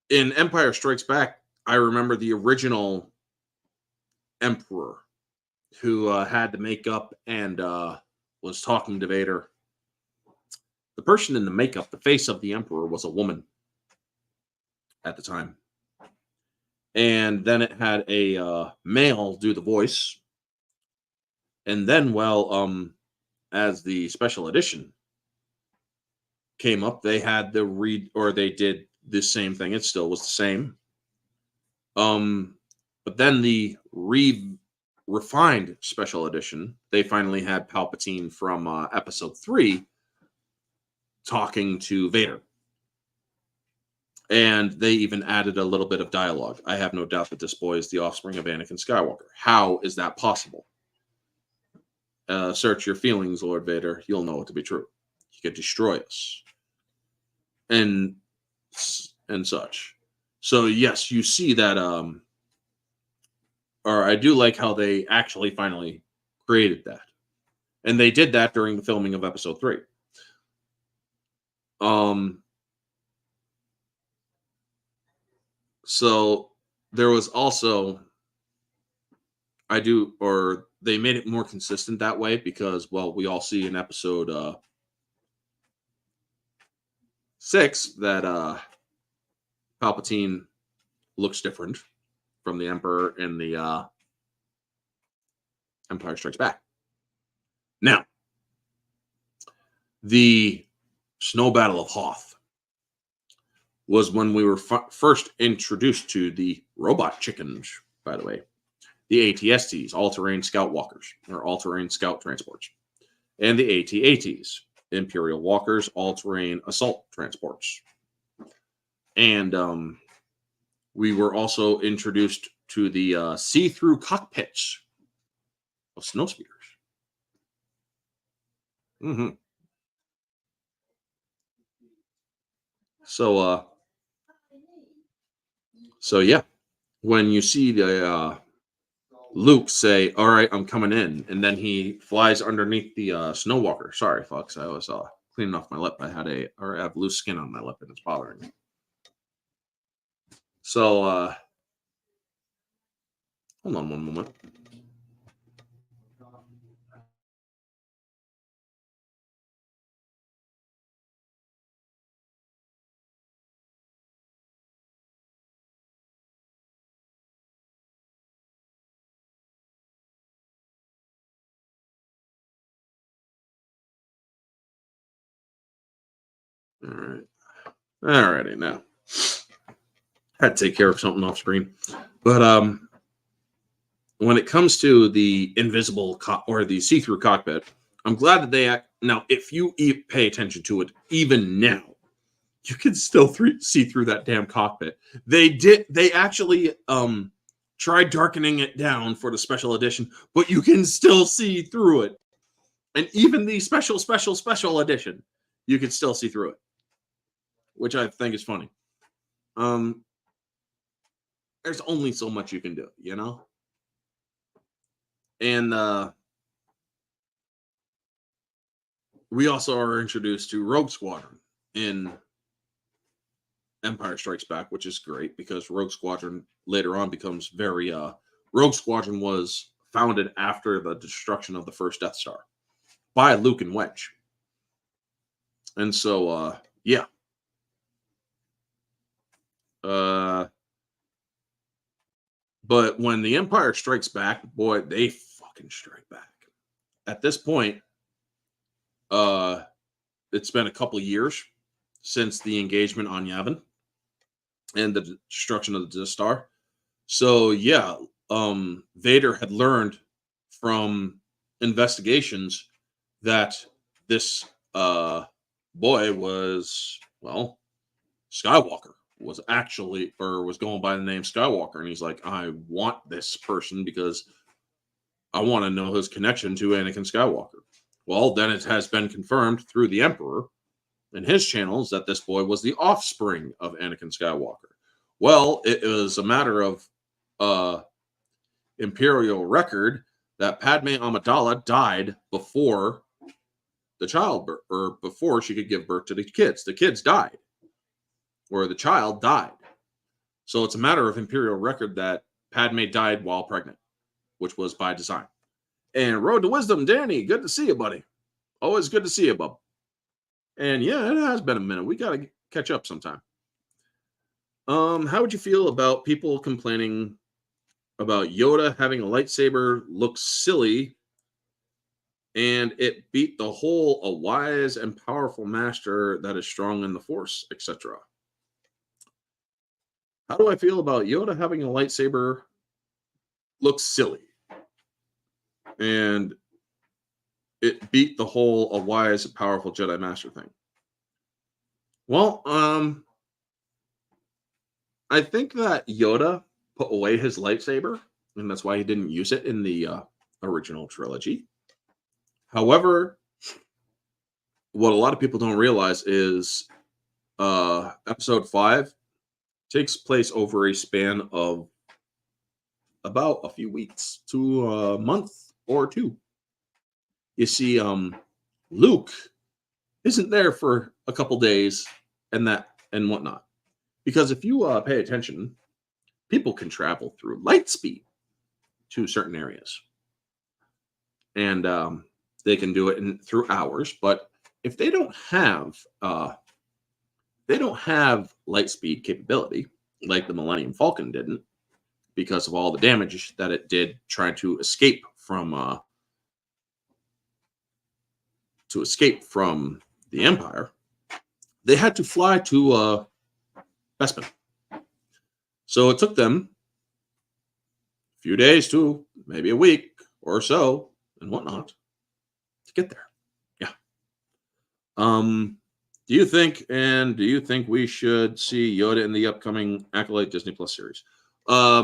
in Empire Strikes Back, I remember the original Emperor who had the makeup and was talking to Vader. The person in the makeup, the face of the Emperor, was a woman at the time. And then it had a male do the voice. And then, as the special edition came up, they had they did the same thing. It still was the same. But then the refined special edition, they finally had Palpatine from episode 3 talking to Vader. And they even added a little bit of dialogue. I have no doubt that this boy is the offspring of Anakin Skywalker. How is that possible? Search your feelings, Lord Vader. You'll know it to be true. He could destroy us. And such. So yes, you see that or I do like how they actually finally created that. And they did that during the filming of episode 3. So there was also they made it more consistent that way because, well, we all see in episode 6 that Palpatine looks different from the Emperor in the Empire Strikes Back. Now, the Snow Battle of Hoth was when we were first introduced to the robot chickens, by the way. The ATSTs, all-terrain scout walkers, or all-terrain scout transports. And the AT-ATs, Imperial walkers, all-terrain assault transports. And we were also introduced to the see-through cockpits of snowspeeders. Mm-hmm. So yeah, when you see the Luke say, "All right, I'm coming in," and then he flies underneath the snow walker. Sorry, folks, I was cleaning off my lip. I have loose skin on my lip, and it's bothering me. So hold on one moment. All right. All righty. Now, I had to take care of something off screen. But when it comes to the invisible or the see-through cockpit, I'm glad that they now, if you pay attention to it, even now, you can still see through that damn cockpit. They actually tried darkening it down for the special edition, but you can still see through it. And even the special edition, you can still see through it, which I think is funny. There's only so much you can do, you know? And we also are introduced to Rogue Squadron in Empire Strikes Back, which is great because Rogue Squadron later on becomes very Rogue Squadron was founded after the destruction of the first Death Star by Luke and Wedge. And so yeah. But when the Empire Strikes Back, boy, they fucking strike back. At this point, it's been a couple years since the engagement on Yavin and the destruction of the Death Star. So yeah, Vader had learned from investigations that this boy was, well, Skywalker was actually, or was going by the name Skywalker. And he's like, I want this person because I want to know his connection to Anakin Skywalker. Well, then it has been confirmed through the Emperor and his channels that this boy was the offspring of Anakin Skywalker. Well, it was a matter of imperial record that Padme Amidala died before the childbirth, or before she could give birth to the kids. The kids died, or the child died. So it's a matter of imperial record that Padme died while pregnant, which was by design. And Road to Wisdom, Danny, good to see you, buddy. Always good to see you, bub. And yeah, it has been a minute. We got to catch up sometime. How would you feel about people complaining about Yoda having a lightsaber look silly and it beat the whole a wise and powerful master that is strong in the Force, etc.? How do I feel about Yoda having a lightsaber look silly and it beat the whole a wise and powerful Jedi master thing? Well, I think that Yoda put away his lightsaber, and that's why he didn't use it in the original trilogy. However, what a lot of people don't realize is episode 5 takes place over a span of about a few weeks to a month or two. You see, Luke isn't there for a couple days and whatnot. Because if you pay attention, people can travel through light speed to certain areas. And they can do it through hours. But if they don't have light speed capability, like the Millennium Falcon didn't, because of all the damage that it did trying to escape from the Empire, they had to fly to Bespin. So it took them a few days to maybe a week or so and whatnot to get there. Yeah. Do you think we should see Yoda in the upcoming Acolyte Disney Plus series? I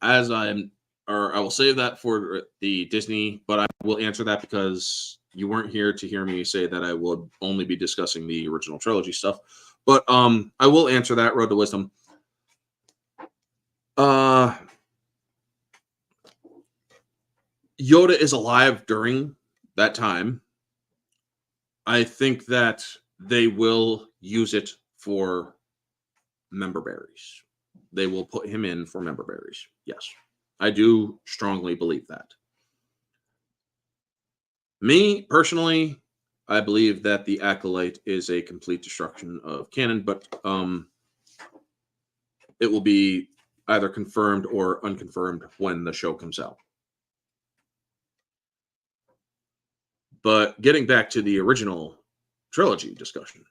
will save that for the Disney, but I will answer that because you weren't here to hear me say that I would only be discussing the original trilogy stuff. But I will answer that. Road to Wisdom. Yoda is alive during that time. I think that they will use it for member berries. They will put him in for member berries. Yes. I do strongly believe that. Me, personally, I believe that the Acolyte is a complete destruction of canon, but it will be either confirmed or unconfirmed when the show comes out. But getting back to the original trilogy discussion,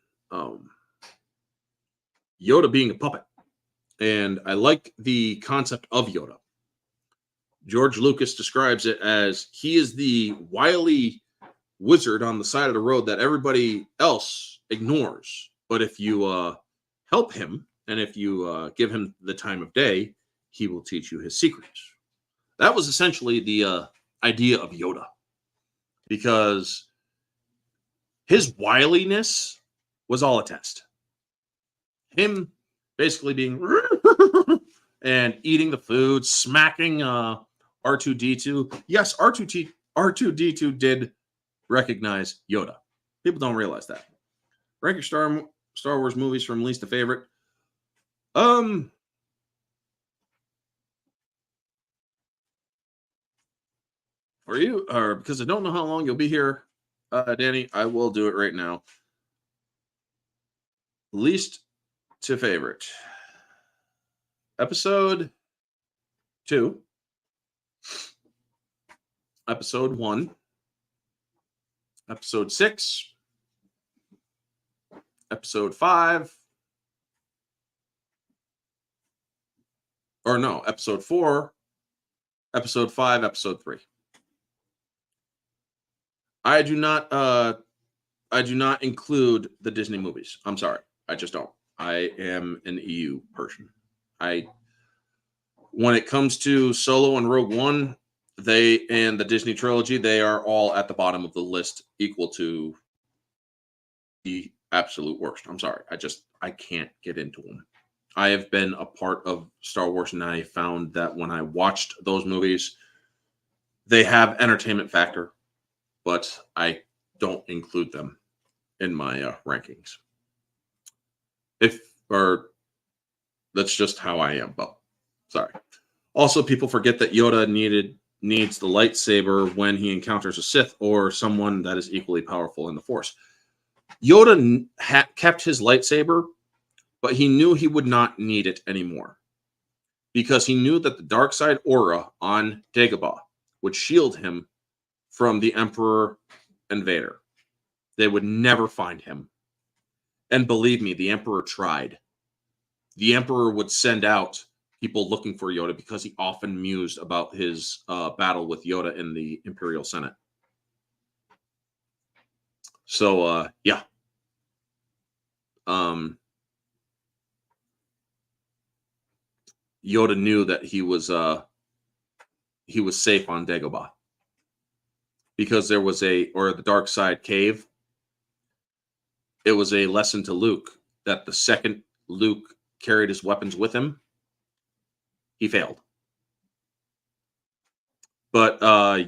Yoda being a puppet. And I like the concept of Yoda. George Lucas describes it as he is the wily wizard on the side of the road that everybody else ignores. But if you help him and if you give him the time of day, he will teach you his secrets. That was essentially the idea of Yoda, because his wiliness was all a test. Him basically being and eating the food, smacking R2D2. Yes, R2D2 did recognize Yoda. People don't realize that. Rank your Star Wars movies from least to favorite. For you, or because I don't know how long you'll be here, Danny, I will do it right now. Least to favorite. Episode 2. Episode 1. Episode 6. Episode 5. Or no, episode 4. Episode 5. Episode 3. I do not include the Disney movies. I'm sorry. I just don't. I am an EU person. When it comes to Solo and Rogue One, they and the Disney trilogy, they are all at the bottom of the list, equal to the absolute worst. I'm sorry. I can't get into them. I have been a part of Star Wars, and I found that when I watched those movies, they have entertainment factor, but I don't include them in my rankings. That's just how I am, but sorry. Also, people forget that Yoda needs the lightsaber when he encounters a Sith or someone that is equally powerful in the Force. Yoda kept his lightsaber, but he knew he would not need it anymore, because he knew that the dark side aura on Dagobah would shield him from the Emperor and Vader. They would never find him. And believe me, the Emperor tried. The Emperor would send out people looking for Yoda because he often mused about his battle with Yoda in the Imperial Senate. So, yeah. Yoda knew that he was safe on Dagobah, because there was the dark side cave. It was a lesson to Luke that the second Luke carried his weapons with him, he failed. But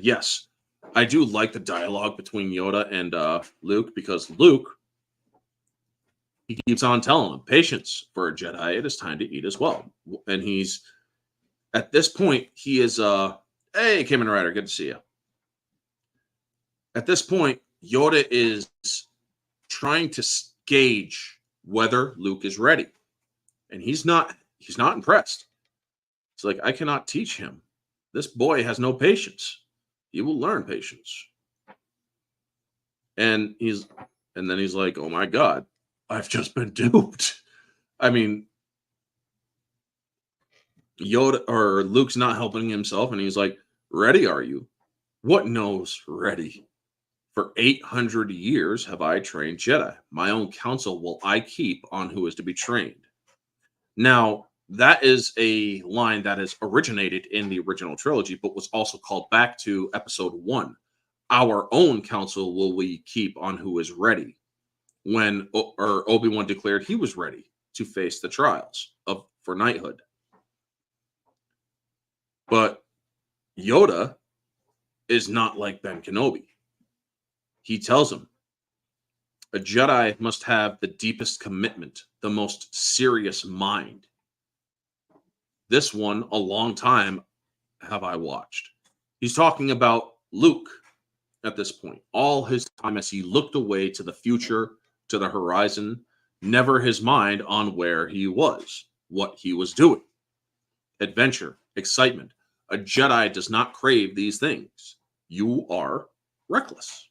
yes, I do like the dialogue between Yoda and Luke, because Luke, he keeps on telling him, patience for a Jedi, it is time to eat as well. And he's, at this point, he is, hey, Kamen Rider, good to see you. At this point, Yoda is trying to gauge whether Luke is ready. And he's not impressed. It's like, I cannot teach him. This boy has no patience. He will learn patience. And then he's like, oh my God, I've just been duped. I mean, Luke's not helping himself, and he's like, ready are you? What knows ready? For 800 years have I trained Jedi. My own counsel will I keep on who is to be trained. Now, that is a line that is originated in the original trilogy, but was also called back to episode 1. Our own counsel will we keep on who is ready. When Obi-Wan declared he was ready to face the trials for knighthood. But Yoda is not like Ben Kenobi. He tells him, a Jedi must have the deepest commitment, the most serious mind. This one, a long time have I watched. He's talking about Luke at this point. All his time as he looked away to the future, to the horizon, never his mind on where he was, what he was doing. Adventure, excitement. A Jedi does not crave these things. You are reckless.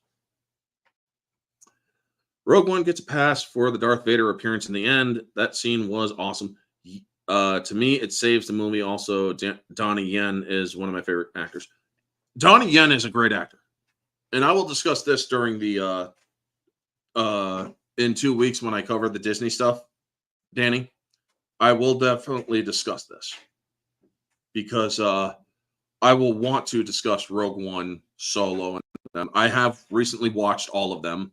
Rogue One gets a pass for the Darth Vader appearance in the end. That scene was awesome. To me, it saves the movie. Also, Donnie Yen is one of my favorite actors. Donnie Yen is a great actor, and I will discuss this during the in 2 weeks when I cover the Disney stuff. Danny, I will definitely discuss this because I will want to discuss Rogue One, Solo, and them. I have recently watched all of them,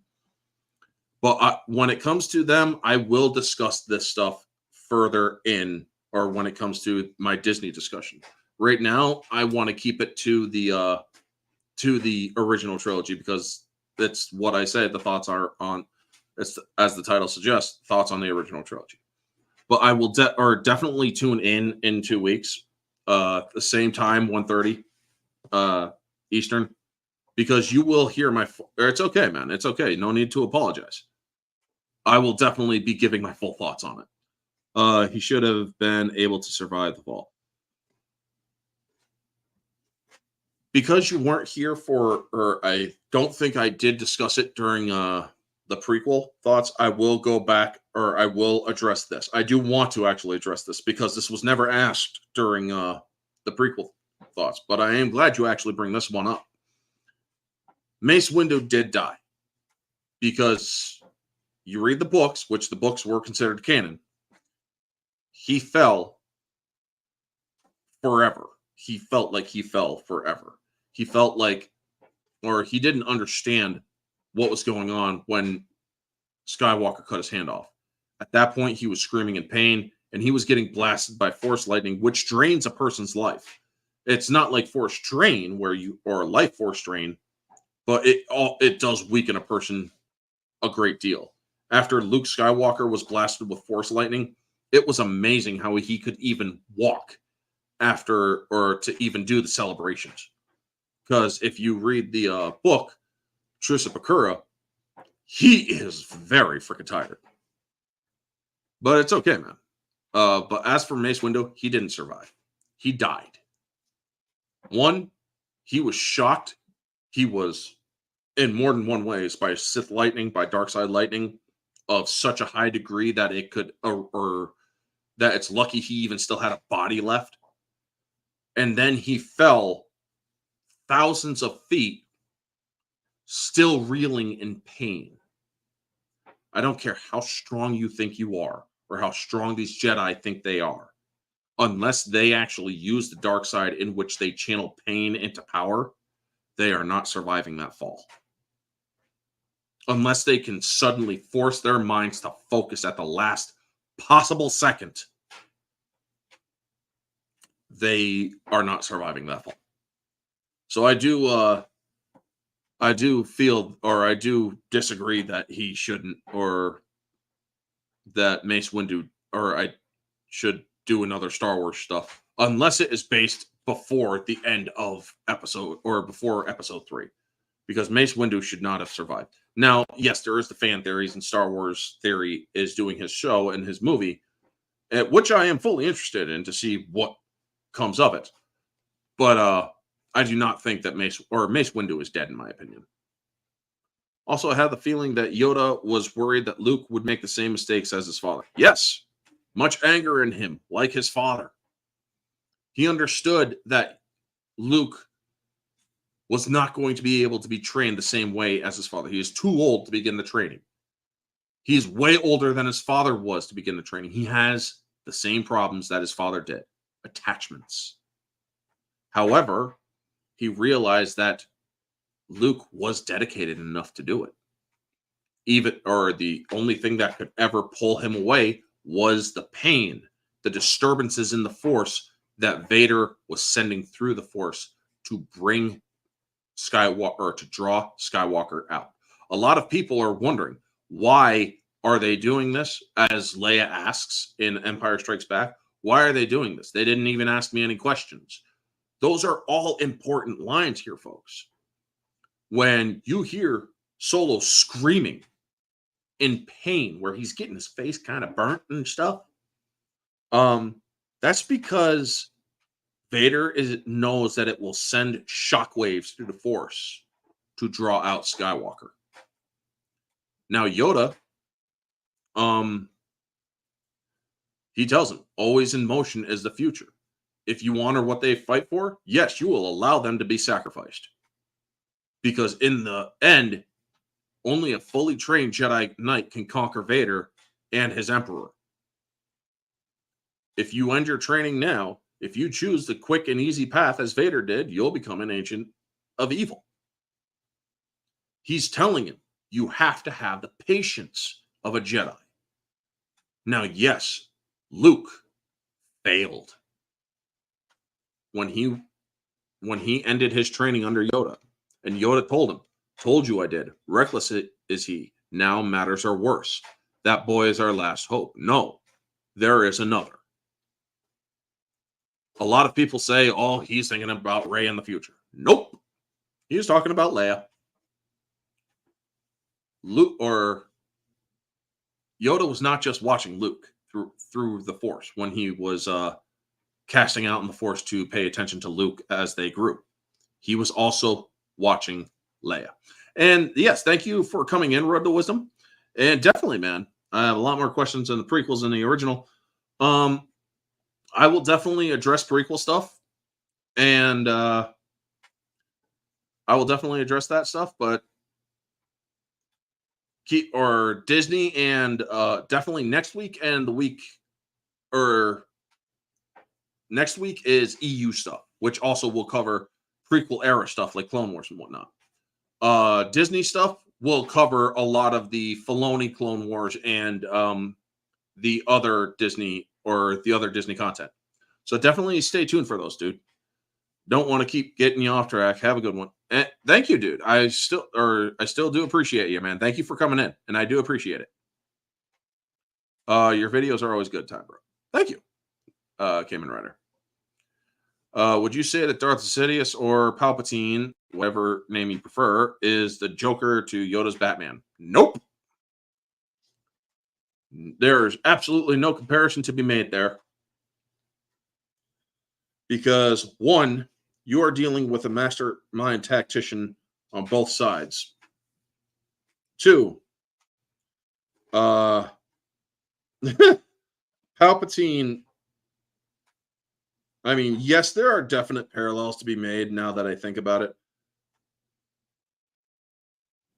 but when it comes to them, I will discuss this stuff further in, or when it comes to my Disney discussion. Right now, I want to keep it to the original trilogy because that's what I said. The thoughts are on, it's as the title suggests, thoughts on the original trilogy. But I will definitely tune in 2 weeks, the same time, 1:30 Eastern, because you will hear my. It's okay, man. It's okay. No need to apologize. I will definitely be giving my full thoughts on it. He should have been able to survive the fall. Because you weren't here for, or I don't think I did discuss it during the prequel thoughts, I will go back, or I will address this. I do want to actually address this because this was never asked during the prequel thoughts, but I am glad you actually bring this one up. Mace Windu did die because you read the books, which the books were considered canon. He fell forever. He felt like he fell forever. He felt like, or he didn't understand what was going on when Skywalker cut his hand off. At that point, he was screaming in pain, and he was getting blasted by force lightning, which drains a person's life. It's not like force drain or life force drain, but it does weaken a person a great deal. After Luke Skywalker was blasted with force lightning, it was amazing how he could even walk after, or to even do the celebrations. Because if you read the book, Truce of Bakura, he is very freaking tired. But it's okay, man. But as for Mace Windu, he didn't survive. He died. One, he was shocked. He was, in more than one ways, by Sith lightning, by dark side lightning, of such a high degree that it could, or that it's lucky he even still had a body left. And then he fell thousands of feet, still reeling in pain. I don't care how strong you think you are, or how strong these Jedi think they are. Unless they actually use the dark side in which they channel pain into power, they are not surviving that fall. Unless they can suddenly force their minds to focus at the last possible second, they are not surviving that fall. So I do feel, or I do disagree that he shouldn't, or that Mace Windu, or I should do another Star Wars stuff, unless it is based before the end of episode, or before episode 3, because Mace Windu should not have survived. Now, yes, there is the fan theories, and Star Wars Theory is doing his show and his movie, which I am fully interested in to see what comes of it. But I do not think that Mace Windu is dead, in my opinion. Also, I have the feeling that Yoda was worried that Luke would make the same mistakes as his father. Yes, much anger in him, like his father. He understood that Luke was not going to be able to be trained the same way as his father. He is too old to begin the training. He is way older than his father was to begin the training. He has the same problems that his father did, attachments. However, he realized that Luke was dedicated enough to do it. The only thing that could ever pull him away was the pain, the disturbances in the Force that Vader was sending through the Force to bring Skywalker, or to draw Skywalker out. A lot of people are wondering, why are they doing this? As Leia asks in Empire Strikes Back, why are they doing this? They didn't even ask me any questions. Those are all important lines here, folks. When you hear Solo screaming in pain, where he's getting his face kind of burnt and stuff, that's because Vader knows that it will send shockwaves through the Force to draw out Skywalker. Now Yoda, he tells him, always in motion is the future. If you honor what they fight for, yes, you will allow them to be sacrificed. Because in the end, only a fully trained Jedi Knight can conquer Vader and his Emperor. If you end your training now, if you choose the quick and easy path as Vader did, you'll become an agent of evil. He's telling him, you have to have the patience of a Jedi. Now, yes, Luke failed when he ended his training under Yoda. And Yoda told him, told you I did. Reckless is he. Now matters are worse. That boy is our last hope. No, there is another. A lot of people say, oh, he's thinking about Rey in the future. Nope. He's talking about Leia. Luke or Yoda was not just watching Luke through the Force when he was casting out in the Force to pay attention to Luke as they grew. He was also watching Leia. And yes, thank you for coming in, Road to Wisdom. And definitely, man, I have a lot more questions in the prequels than the original. I will definitely address prequel stuff, and I will definitely address that stuff, but Disney and definitely next week and the week or next week is EU stuff, which also will cover prequel era stuff like Clone Wars and whatnot. Disney stuff will cover a lot of the Filoni Clone Wars and the other Disney content. So definitely stay tuned for those, dude. Don't want to keep getting you off track. Have a good one. And thank you, dude. I still do appreciate you, man. Thank you for coming in, and I do appreciate it. Your videos are always good time, bro. Thank you, Cayman Rider. Would you say that Darth Sidious or Palpatine, whatever name you prefer, is the Joker to Yoda's Batman? Nope. There's absolutely no comparison to be made there. Because one, you are dealing with a mastermind tactician on both sides. Two, Palpatine, I mean, yes, there are definite parallels to be made now that I think about it.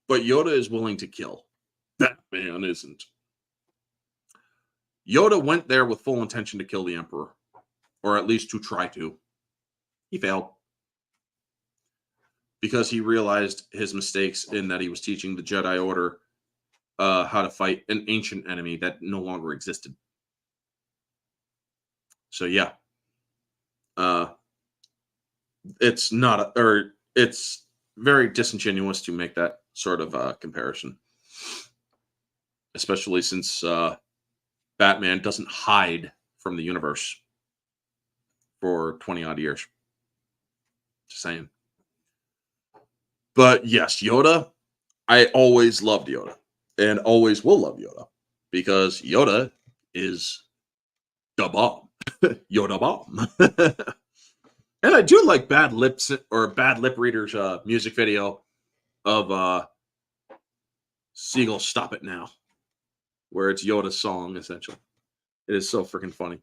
But Yoda is willing to kill. Batman isn't. Yoda went there with full intention to kill the Emperor. Or at least to try to. He failed. Because he realized his mistakes in that he was teaching the Jedi Order how to fight an ancient enemy that no longer existed. So yeah. It's very disingenuous to make that sort of comparison. Especially since Batman doesn't hide from the universe for 20 odd years. Just saying. But yes, Yoda, I always loved Yoda and always will love Yoda because Yoda is the bomb. Yoda bomb. And I do like Bad Lip Reader's music video of Siegel Stop It Now, where it's Yoda's song, essentially. It is so freaking funny.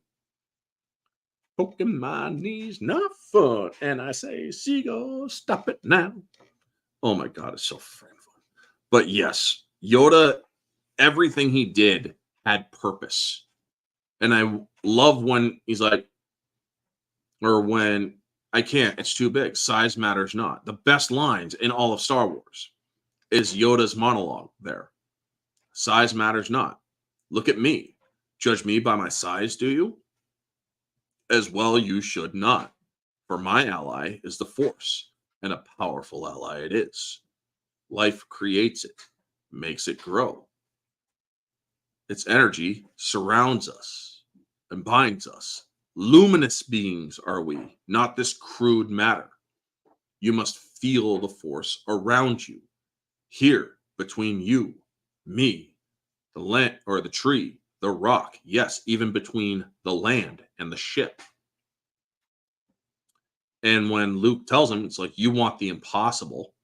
Poking my knees, not fun. And I say, Siegel, stop it now. Oh my God, it's so freaking fun. But yes, Yoda, everything he did had purpose. And I love when he's like, or when I can't, it's too big. Size matters not. The best lines in all of Star Wars is Yoda's monologue there. Size matters not. Look at me. Judge me by my size, do you? As well, you should not. For my ally is the Force, and a powerful ally it is. Life creates it, makes it grow. Its energy surrounds us and binds us. Luminous beings are we, not this crude matter. You must feel the Force around you, here between you, me, the land or the tree, the rock, yes, even between the land and the ship. And when Luke tells him, it's like, you want the impossible.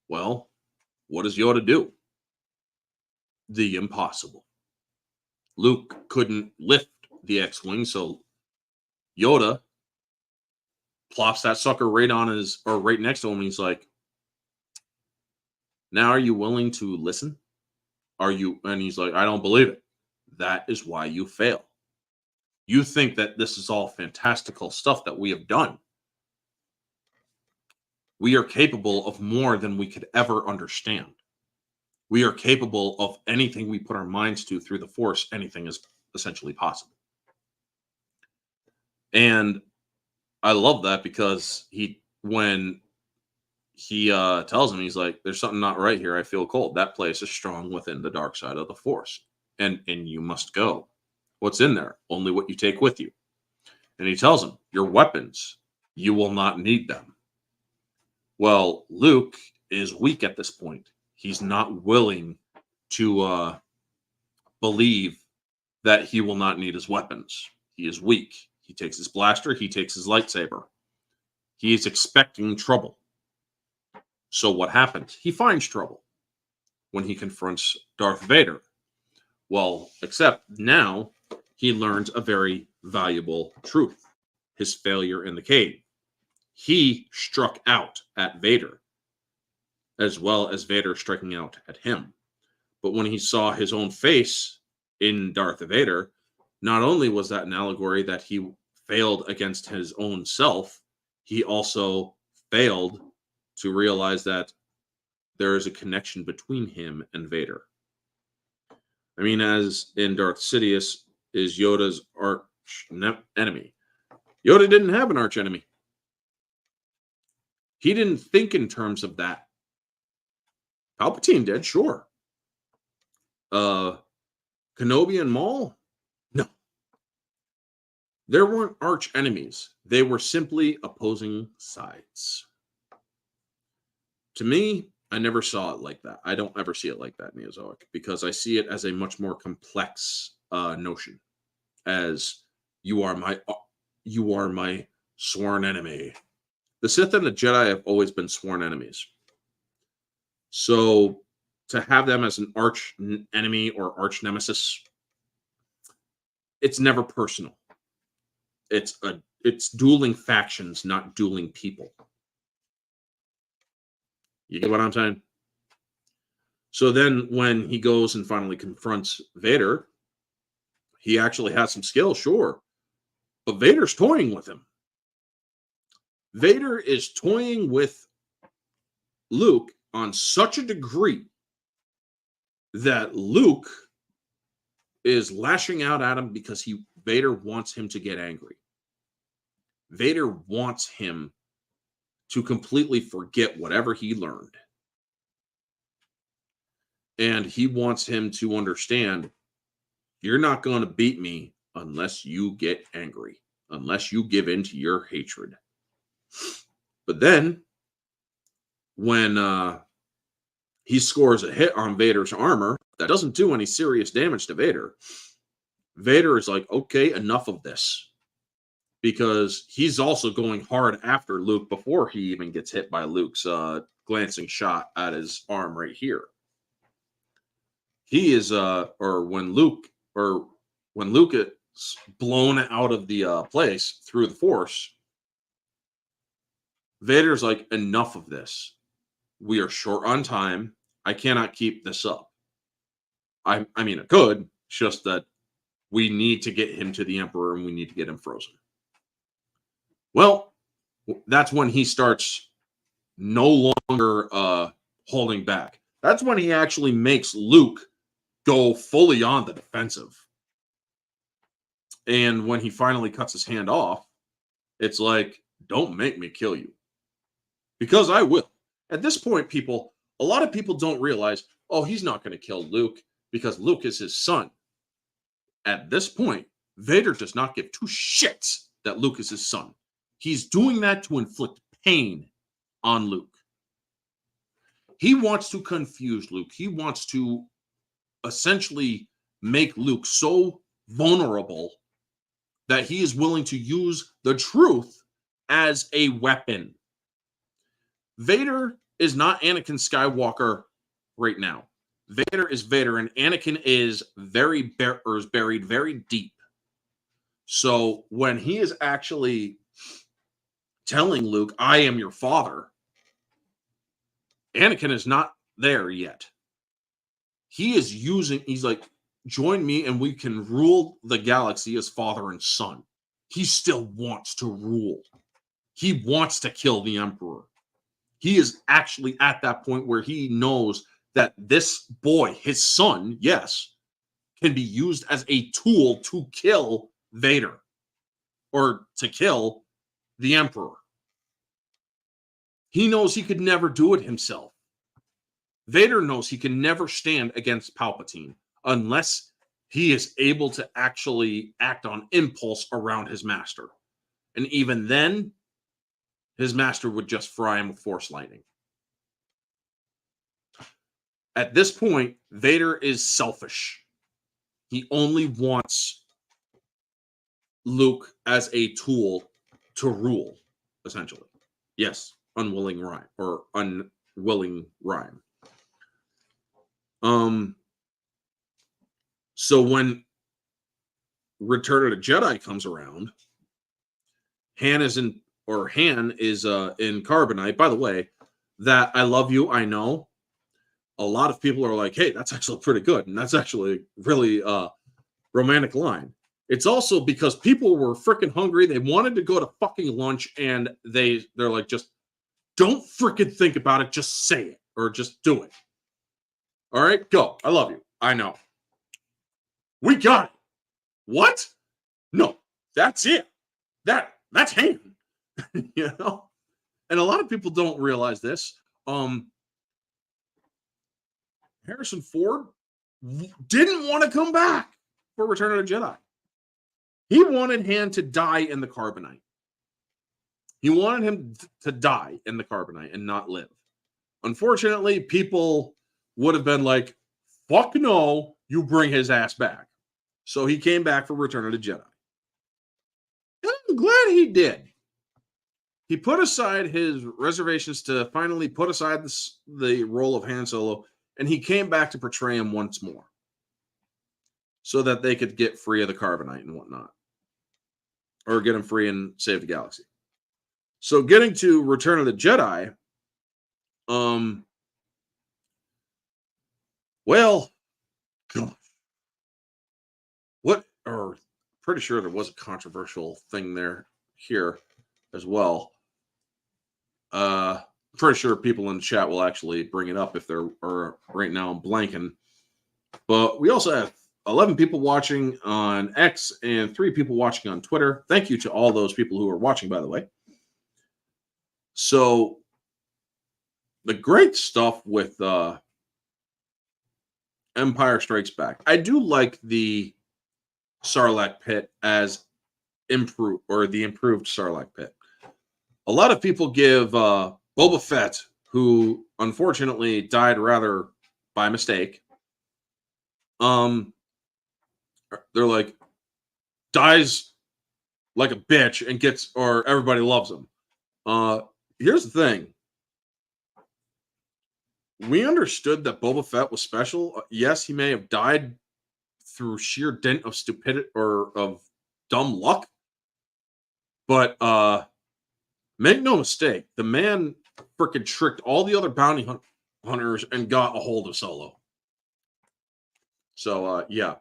Well, what does Yoda do? the impossible. Luke couldn't lift the X-Wing, so Yoda plops that sucker right on his, or right next to him, and he's like, now are you willing to listen? Are you? And he's like, I don't believe it. That is why you fail. You think that this is all fantastical stuff that we have done. We are capable of more than we could ever understand. We are capable of anything we put our minds to through the Force. Anything is essentially possible. And I love that because when he tells him, he's like, there's something not right here. I feel cold. That place is strong within the dark side of the Force. And you must go. What's in there? Only what you take with you. And he tells him, your weapons, you will not need them. Well, Luke is weak at this point. He's not willing to believe that he will not need his weapons. He is weak. He takes his blaster. He takes his lightsaber. He is expecting trouble. So what happens? He finds trouble when he confronts Darth Vader. Well, except now he learns a very valuable truth. His failure in the cave. He struck out at Vader, as well as Vader striking out at him. But when he saw his own face in Darth Vader, not only was that an allegory that he failed against his own self, he also failed to realize that there is a connection between him and Vader. I mean, as in Darth Sidious is Yoda's arch enemy. Yoda didn't have an arch enemy. He didn't think in terms of that. Palpatine did, sure. Kenobi and Maul? No. There weren't arch enemies. They were simply opposing sides. To me, I never saw it like that. I don't ever see it like that, Neozoic, because I see it as a much more complex notion. As you are my sworn enemy. The Sith and the Jedi have always been sworn enemies. So to have them as an arch enemy or arch nemesis, it's never personal. It's dueling factions, not dueling people. You get what I'm saying? So then when he goes and finally confronts Vader, he actually has some skill, sure. But Vader's toying with him. Vader is toying with Luke on such a degree that Luke is lashing out at him because Vader wants him to get angry. Vader wants him to completely forget whatever he learned. And he wants him to understand, you're not going to beat me unless you get angry, unless you give in to your hatred. But then, when he scores a hit on Vader's armor that doesn't do any serious damage to Vader, Vader is like, okay, enough of this. Because he's also going hard after Luke before he even gets hit by Luke's glancing shot at his arm right here. He is, when Luke is blown out of the place through the Force, Vader's like, enough of this. We are short on time. I cannot keep this up. I mean, I could. It's just that we need to get him to the Emperor and we need to get him frozen. Well, that's when he starts no longer holding back. That's when he actually makes Luke go fully on the defensive. And when he finally cuts his hand off, it's like, don't make me kill you. Because I will. At this point, a lot of people don't realize, oh, he's not going to kill Luke because Luke is his son. At this point, Vader does not give two shits that Luke is his son. He's doing that to inflict pain on Luke. He wants to confuse Luke. He wants to essentially make Luke so vulnerable that he is willing to use the truth as a weapon. Vader is not Anakin Skywalker right now. Vader is Vader, and Anakin is buried very deep. So when he is actually telling Luke, "I am your father," Anakin is not there yet. He's like, "Join me and we can rule the galaxy as father and son." He still wants to rule. He wants to kill the Emperor. He is actually at that point where he knows that this boy, his son, yes, can be used as a tool to kill Vader or to kill the Emperor. He knows he could never do it himself. Vader knows he can never stand against Palpatine unless he is able to actually act on impulse around his master. And even then, his master would just fry him with Force lightning. At this point, Vader is selfish. He only wants Luke as a tool to rule, essentially. Yes, unwilling rhyme. So when Return of the Jedi comes around, Han is in Carbonite. By the way, that "I love you, I know," a lot of people are like, "Hey, that's actually pretty good," and that's actually really romantic line. It's also because people were freaking hungry. They wanted to go to fucking lunch, and they're like, "Just don't freaking think about it. Just say it or just do it. All right, go. I love you. I know. We got it. What? No, that's it. That's Han." You know? And a lot of people don't realize this. Harrison Ford didn't want to come back for Return of the Jedi. He wanted Han to die in the Carbonite. He wanted him to die in the Carbonite and not live. Unfortunately, people would have been like, "Fuck no, you bring his ass back." So he came back for Return of the Jedi. And I'm glad he did. He put aside his reservations to finally put aside the role of Han Solo, and he came back to portray him once more so that they could get free of the Carbonite and whatnot, or get him free and save the galaxy. So getting to Return of the Jedi, well, gosh, pretty sure there was a controversial thing here as well. Pretty sure people in the chat will actually bring it up if they're, or right now I'm blanking. But we also have 11 people watching on X and 3 people watching on Twitter. Thank you to all those people who are watching, by the way. So the great stuff with Empire Strikes Back. I do like the Sarlacc pit as improved, or the improved Sarlacc pit. A lot of people give Boba Fett, who unfortunately died rather by mistake, they're like, dies like a bitch and or everybody loves him. Here's the thing. We understood that Boba Fett was special. Yes, he may have died through sheer dint of stupidity or of dumb luck. But make no mistake, the man freaking tricked all the other bounty hunters and got a hold of Solo. So, yeah.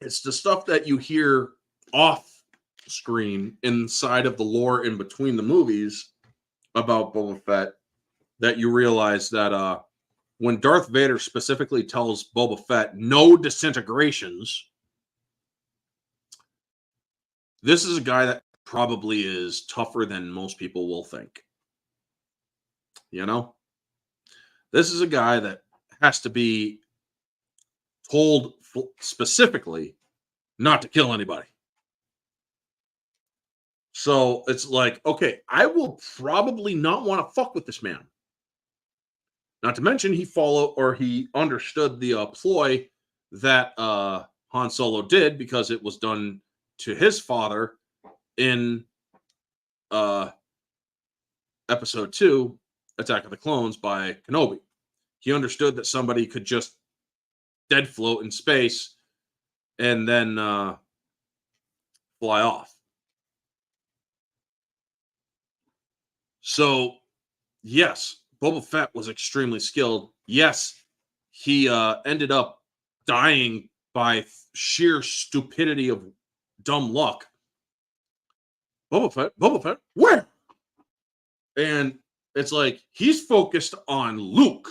It's the stuff that you hear off screen inside of the lore in between the movies about Boba Fett that you realize that when Darth Vader specifically tells Boba Fett no disintegrations, this is a guy that probably is tougher than most people will think. You know? This is a guy that has to be told specifically not to kill anybody. So it's like, okay, I will probably not want to fuck with this man. Not to mention he understood the ploy that Han Solo did, because it was done to his father in episode 2, Attack of the Clones by Kenobi. He understood that somebody could just dead float in space and then fly off. So, yes, Boba Fett was extremely skilled. Yes, he ended up dying by sheer stupidity of dumb luck. Boba Fett, where? And it's like, he's focused on Luke.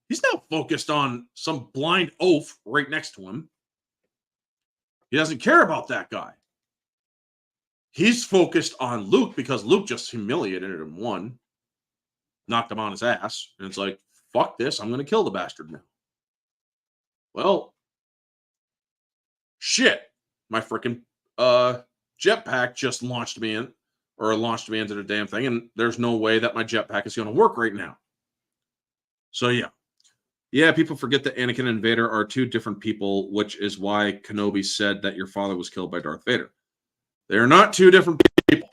He's not focused on some blind oaf right next to him. He doesn't care about that guy. He's focused on Luke because Luke just humiliated him, knocked him on his ass. And it's like, fuck this, I'm going to kill the bastard now. Well, shit. My freaking jetpack just launched me into the damn thing, and there's no way that my jetpack is going to work right now. So, yeah. Yeah, people forget that Anakin and Vader are two different people, which is why Kenobi said that your father was killed by Darth Vader. They are not two different people.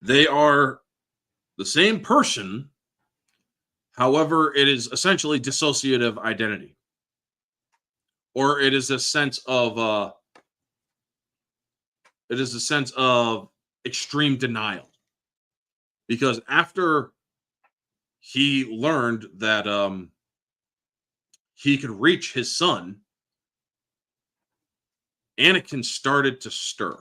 They are the same person. However, it is essentially dissociative identity. Or it is a sense of extreme denial. Because after he learned that he could reach his son, Anakin started to stir.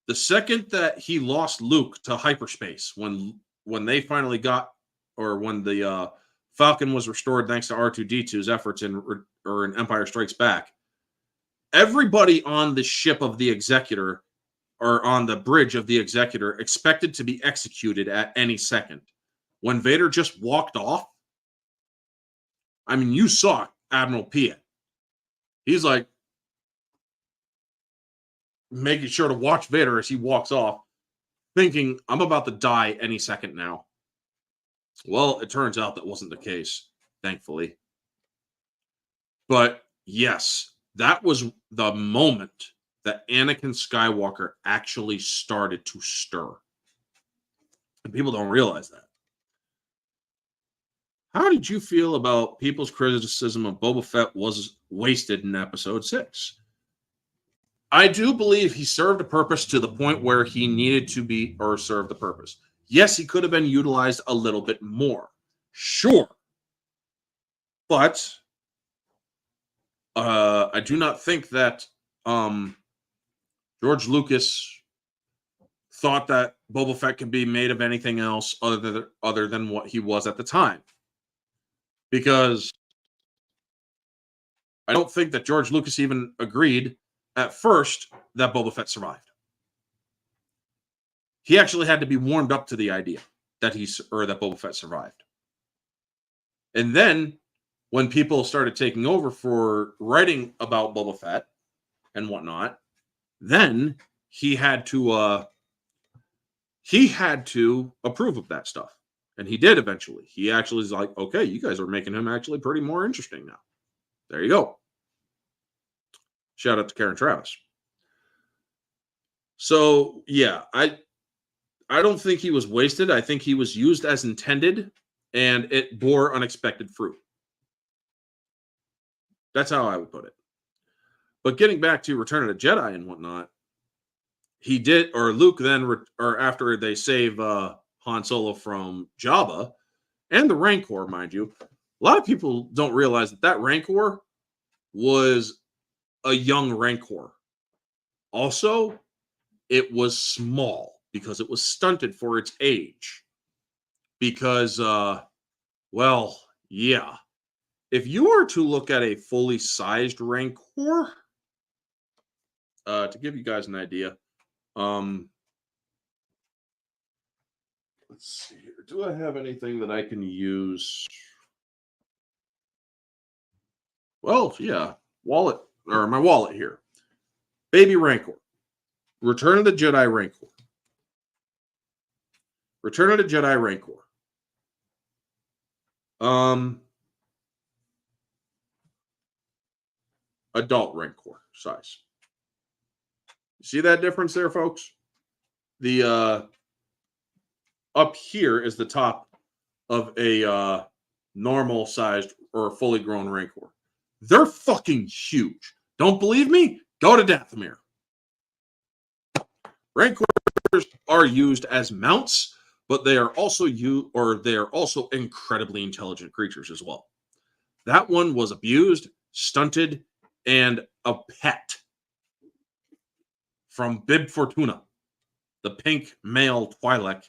The second that he lost Luke to hyperspace, when they finally got, or when the Falcon was restored thanks to R2-D2's efforts in Empire Strikes Back, everybody on the ship of the Executor, or on the bridge of the Executor, expected to be executed at any second. When Vader just walked off, I mean, you saw Admiral Piet. He's like making sure to watch Vader as he walks off, thinking, I'm about to die any second now. Well, it turns out that wasn't the case, thankfully. But yes, that was the moment that Anakin Skywalker actually started to stir. And people don't realize that. How did you feel about people's criticism of Boba Fett was wasted in Episode 6? I do believe he served a purpose to the point where he needed to be, or served the purpose. Yes, he could have been utilized a little bit more. Sure. But I do not think that George Lucas thought that Boba Fett could be made of anything else other than what he was at the time. Because I don't think that George Lucas even agreed at first that Boba Fett survived. He actually had to be warmed up to the idea that that Boba Fett survived. And then when people started taking over for writing about Boba Fett and whatnot, then he had to approve of that stuff. And he did eventually. He actually is like, okay, you guys are making him actually pretty more interesting now. There you go. Shout out to Karen Travis. So, yeah, I don't think he was wasted. I think he was used as intended, and it bore unexpected fruit. That's how I would put it. But getting back to Return of the Jedi and whatnot, he did, or Luke then, or after they save Han Solo from Jabba and the Rancor, mind you, a lot of people don't realize that Rancor was a young Rancor. Also, it was small because it was stunted for its age. Because, well, yeah. If you were to look at a fully sized Rancor, to give you guys an idea, let's see here. Do I have anything that I can use? Well, yeah, my wallet here. Baby Rancor. Return of the Jedi Rancor. Return of the Jedi Rancor. Adult Rancor size. See that difference there, folks? The up here is the top of a normal sized or fully grown Rancor. They're fucking huge. Don't believe me? Go to Dathomir. Rancors are used as mounts, but they are also incredibly intelligent creatures as well. That one was abused, stunted, and a pet from Bib Fortuna, the pink male Twi'lek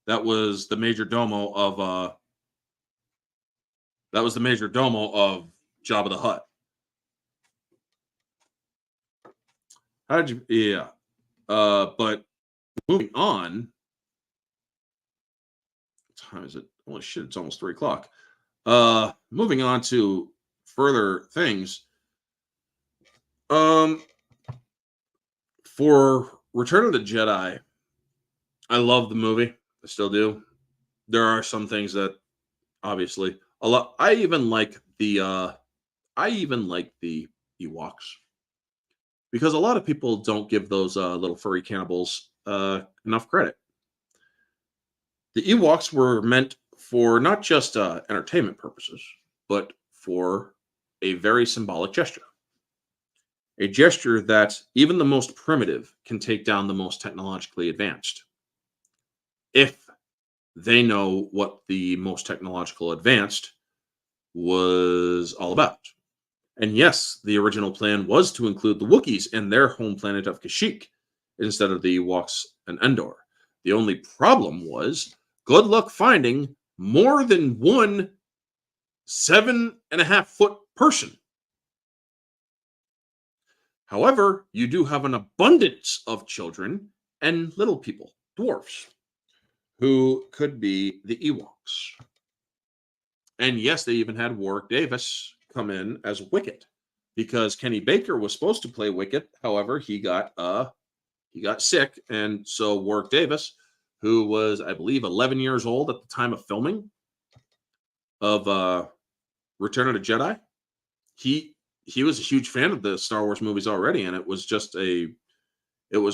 that was the major domo of Jabba the Hutt. How did you? Yeah. But moving on. What time is it? Holy shit! It's almost 3:00. Moving on to further things. For Return of the Jedi, I love the movie. I still do. There are some things that obviously a lot. I even like the Ewoks because a lot of people don't give those little furry cannibals enough credit. The Ewoks were meant for not just entertainment purposes, but for a very symbolic gesture. A gesture that even the most primitive can take down the most technologically advanced. If they know what the most technological advanced was all about. And yes, the original plan was to include the Wookiees in their home planet of Kashyyyk instead of the Ewoks and Endor. The only problem was good luck finding more than one 7.5-foot person. However, you do have an abundance of children and little people, dwarfs, who could be the Ewoks. And yes, they even had Warwick Davis come in as Wicket because Kenny Baker was supposed to play Wicket. However, he got sick, and so Warwick Davis, who was, I believe, 11 years old at the time of filming of Return of the Jedi, he was a huge fan of the Star Wars movies already, and it was a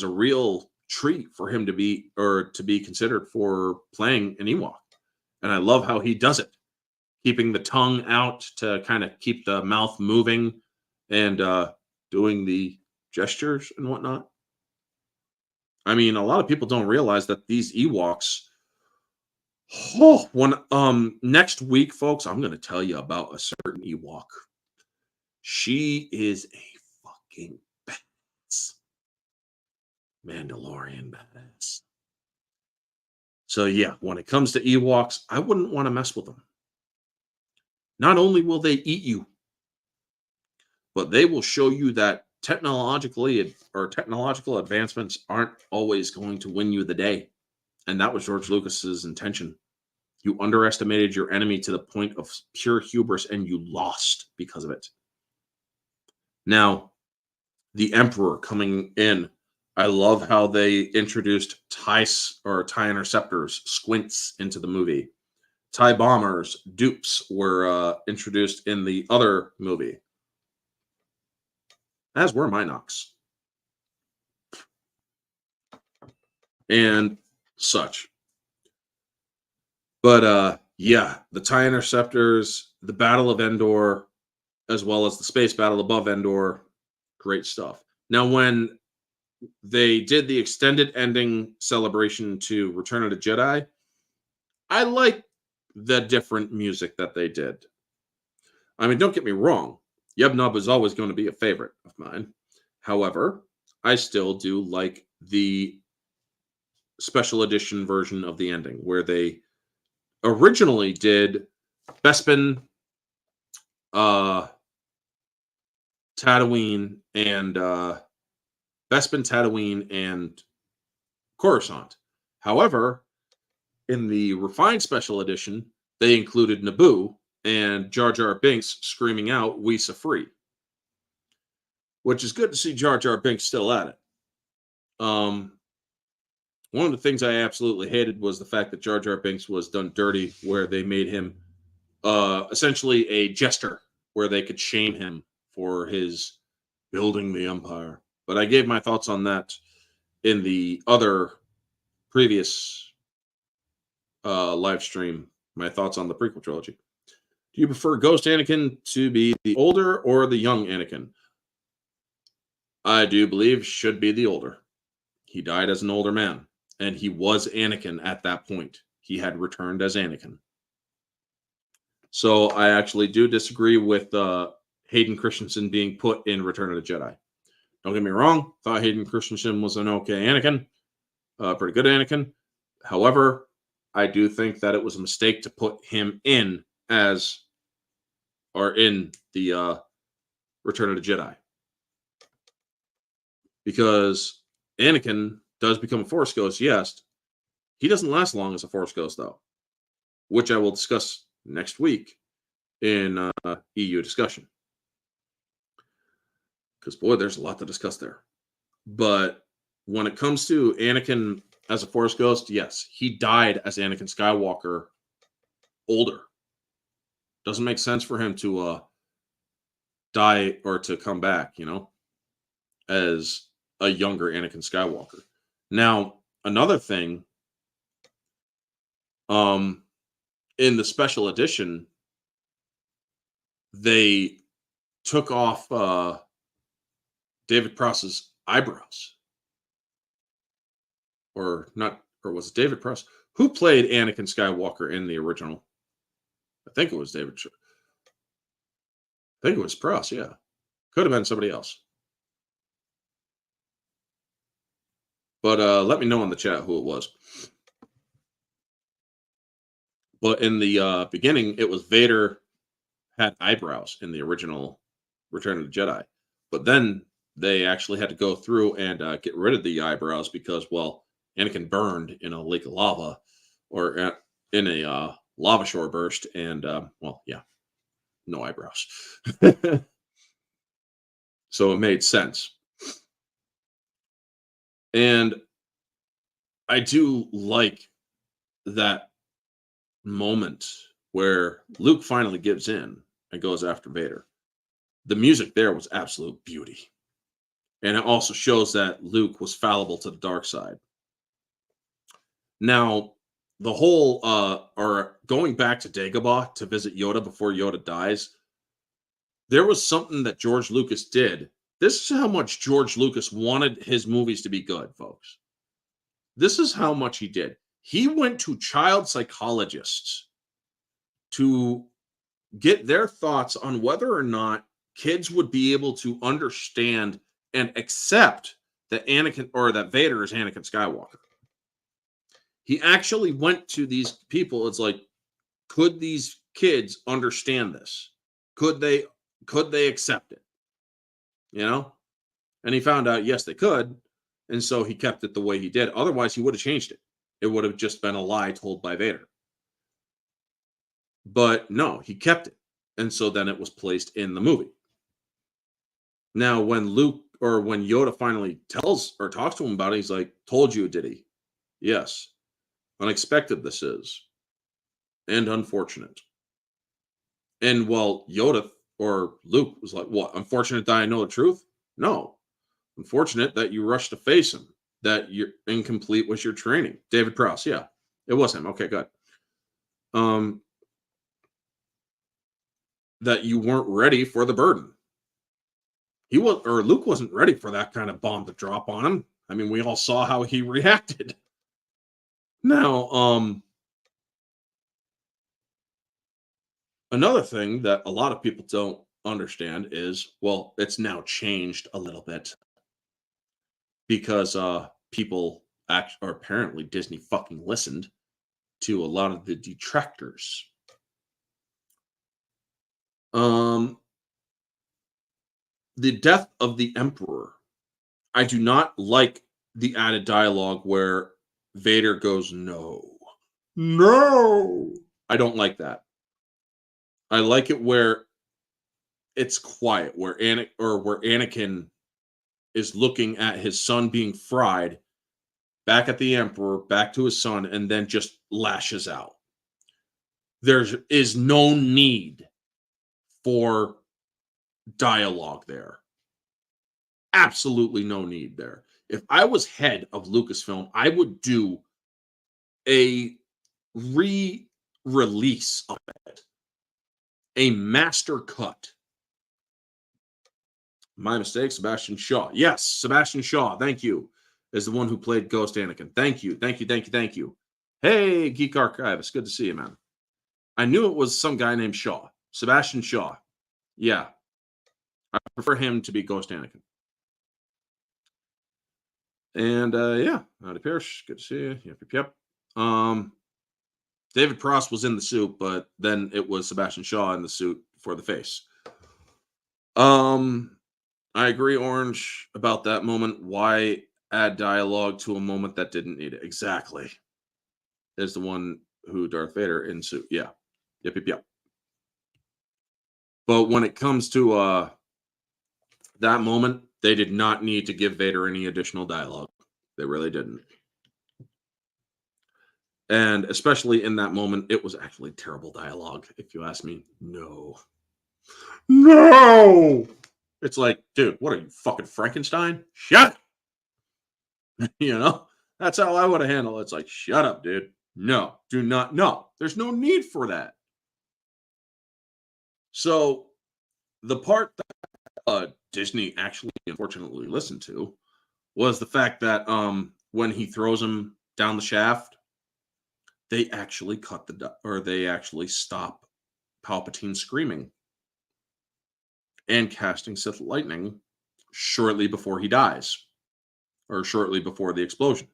real treat for him to be considered for playing an Ewok. And I love how he does it, keeping the tongue out to kind of keep the mouth moving and doing the gestures and whatnot. I mean, a lot of people don't realize that these Ewoks. Next week, folks, I'm going to tell you about a certain Ewok. She is a fucking badass. Mandalorian badass. So yeah, when it comes to Ewoks, I wouldn't want to mess with them. Not only will they eat you, but they will show you that technological advancements aren't always going to win you the day. And that was George Lucas's intention. You underestimated your enemy to the point of pure hubris, and you lost because of it. Now, the Emperor coming in, I love how they introduced TIE interceptors, squints, into the movie. TIE bombers, dupes, were introduced in the other movie, as were Minox. And such. But yeah, the TIE interceptors, the Battle of Endor, as well as the space battle above Endor, great stuff. Now, when they did the extended ending celebration to Return of the Jedi, I like the different music that they did. I mean, don't get me wrong, Yub Nub is always going to be a favorite of mine. However, I still do like the special edition version of the ending, where they originally did Bespin, Tatooine, and Coruscant. However, in the refined special edition, they included Naboo and Jar Jar Binks screaming out, "We sa free," which is good to see Jar Jar Binks still at it. One of the things I absolutely hated was the fact that Jar Jar Binks was done dirty, where they made him essentially a jester, where they could shame him for his building the Empire. But I gave my thoughts on that in the other previous live stream my thoughts on the prequel trilogy. Do you prefer Ghost Anakin to be the older or the young Anakin? I do believe should be the older. He died as an older man, and he was Anakin at that point. He had returned as Anakin. So I actually do disagree with Hayden Christensen being put in Return of the Jedi. Don't get me wrong. Thought Hayden Christensen was an okay Anakin. Pretty good Anakin. However, I do think that it was a mistake to put him in as, or in the Return of the Jedi. Because Anakin does become a Force Ghost, yes. He doesn't last long as a Force Ghost, though, which I will discuss next week in EU discussion. Because, boy, there's a lot to discuss there. But when it comes to Anakin as a Force Ghost, yes, he died as Anakin Skywalker older. Doesn't make sense for him to die or to come back, as a younger Anakin Skywalker. Now, another thing, in the special edition, they took off David Prowse's eyebrows. Or was it David Prowse? Who played Anakin Skywalker in the original? I think it was David. I think it was Prowse, yeah. Could have been somebody else. But let me know in the chat who it was. But in the beginning, it was Vader had eyebrows in the original Return of the Jedi. But then they actually had to go through and get rid of the eyebrows because, well, Anakin burned in a lake of lava or in a lava shore burst. And, well, yeah, no eyebrows. So it made sense. And I do like that moment where Luke finally gives in and goes after Vader. The music there was absolute beauty. And it also shows that Luke was fallible to the dark side. Now, the whole, or going back to Dagobah to visit Yoda before Yoda dies, there was something that George Lucas did. This is how much George Lucas wanted his movies to be good, folks. This is how much he did. He went to child psychologists to get their thoughts on whether or not kids would be able to understand and accept that Anakin or that Vader is Anakin Skywalker. He actually went to these people. It's like, could these kids understand this? Could they accept it? And he found out, yes, they could. And so he kept it the way he did. Otherwise, he would have changed it. It would have just been a lie told by Vader. But no, he kept it. And so then it was placed in the movie. Now, when Yoda finally tells or talks to him about it, he's like, told you, did he? Yes. Unexpected this is. And unfortunate. And while Yoda or Luke was like, what? Unfortunate that I know the truth? No. Unfortunate that you rushed to face him. That you're incomplete was your training. David Prowse, yeah. It was him. Okay, good. That you weren't ready for the burden. Luke wasn't ready for that kind of bomb to drop on him. I mean, we all saw how he reacted. Now, another thing that a lot of people don't understand is, well, it's now changed a little bit because people or apparently Disney fucking listened to a lot of the detractors. The death of the Emperor. I do not like the added dialogue where Vader goes, no. I don't like that. I like it where it's quiet, where Anakin is looking at his son being fried, back at the Emperor, back to his son, and then just lashes out. There is no need for dialogue there. Absolutely no need there. If I was head of Lucasfilm, I would do a re-release of it, a master cut. My mistake, Sebastian Shaw. Yes, Sebastian Shaw. Thank you. Is the one who played Ghost Anakin. Thank you. Thank you. Thank you. Thank you. Hey, Geek Archivist. Good to see you, man. I knew it was some guy named Shaw. Sebastian Shaw. Yeah. I prefer him to be Ghost Anakin. And yeah, Howdy Pierce. Good to see you. Yep. David Prost was in the suit, but then it was Sebastian Shaw in the suit for the face. I agree, Orange, about that moment. Why add dialogue to a moment that didn't need it? Exactly. Is the one who Darth Vader in suit. Yeah. Yep. But when it comes to that moment, they did not need to give Vader any additional dialogue. They really didn't. And especially in that moment, it was actually terrible dialogue, if you ask me. No. It's like, dude, what are you, fucking Frankenstein? Shut up. That's how I would have handled it. It's like, shut up, dude. No, do not. No, there's no need for that. So the part that Disney actually unfortunately listened to was the fact that when he throws him down the shaft, they actually they actually stop Palpatine screaming and casting Sith lightning shortly before he dies, or shortly before the explosion.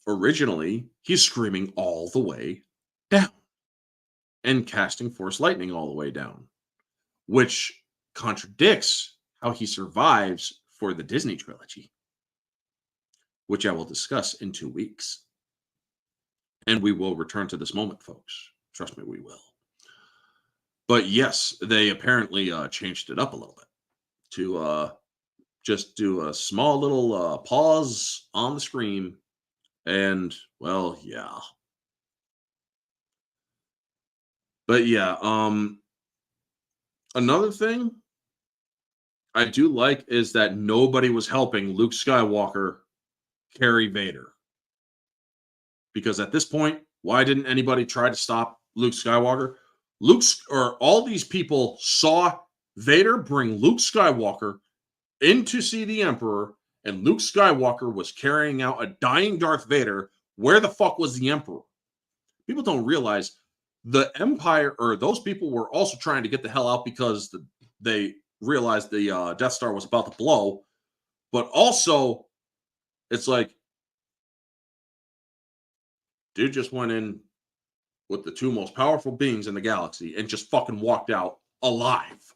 Originally, he's screaming all the way down and casting Force lightning all the way down, which contradicts how he survives for the Disney trilogy, which I will discuss in 2 weeks. And we will return to this moment, folks. Trust me, we will. But yes, they apparently changed it up a little bit to just do a small little pause on the screen. And, well, yeah. But yeah, another thing I do like is that nobody was helping Luke Skywalker carry Vader. Because at this point, why didn't anybody try to stop Luke Skywalker? All these people saw Vader bring Luke Skywalker in to see the Emperor, and Luke Skywalker was carrying out a dying Darth Vader. Where the fuck was the Emperor? People don't realize the Empire, or those people, were also trying to get the hell out because they realized the Death Star was about to blow. But also, it's like, dude just went in with the two most powerful beings in the galaxy and just fucking walked out alive.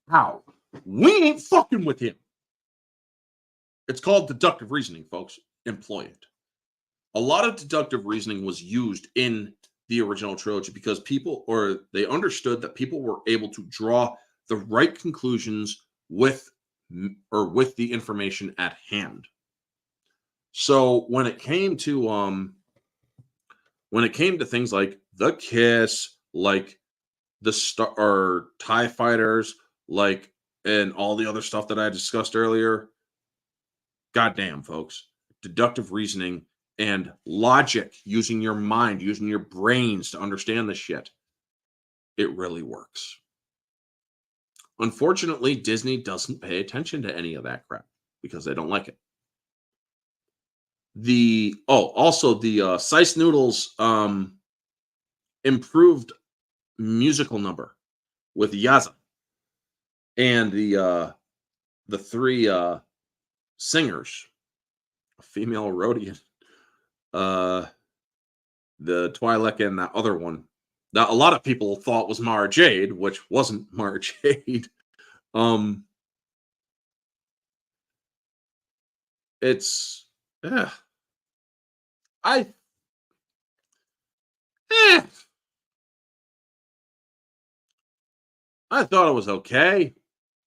How? We ain't fucking with him. It's called deductive reasoning, folks. Employ it. A lot of deductive reasoning was used in the original trilogy because they understood that people were able to draw the right conclusions with the information at hand. So when it came to things like the Kiss, like the TIE fighters, like, and all the other stuff that I discussed earlier, goddamn, folks, deductive reasoning and logic, using your mind, using your brains to understand this shit, it really works. Unfortunately, Disney doesn't pay attention to any of that crap because they don't like it. Also the Sice Noodles improved musical number with Yaza and the three singers, female Rhodian, the Twi'lek, and that other one that a lot of people thought was Mara Jade, which wasn't Mara Jade. It's I thought it was okay.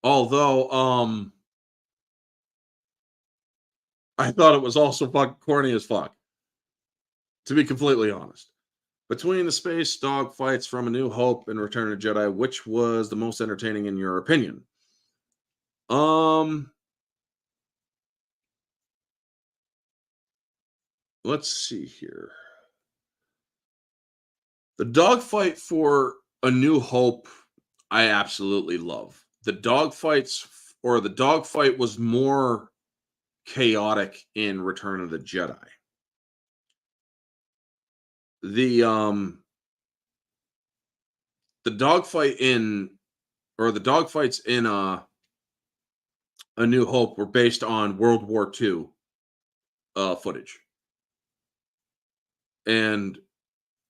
Although I thought it was also fucking corny as fuck, to be completely honest. Between the space dog fights from A New Hope and Return of the Jedi, which was the most entertaining in your opinion? Let's see here. The dogfight for A New Hope, I absolutely love. The dogfight was more chaotic in Return of the Jedi. The dogfight in or the dogfights in A New Hope were based on World War II footage, and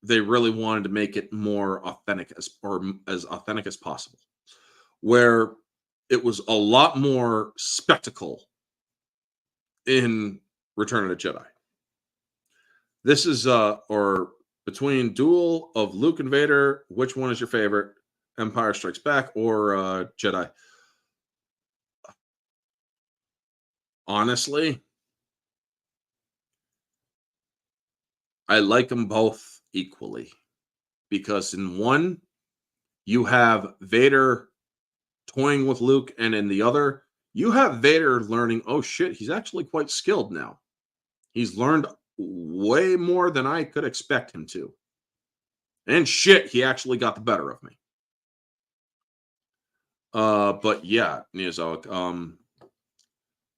they really wanted to make it more authentic as authentic as possible. Where it was a lot more spectacle in Return of the Jedi. This is or between Duel of Luke and Vader, which one is your favorite? Empire Strikes Back or Jedi? Honestly, I like them both equally because in one you have Vader toying with Luke, and in the other you have Vader learning, oh shit, he's actually quite skilled now. He's learned way more than I could expect him to. And shit, he actually got the better of me. But yeah, Neozoic,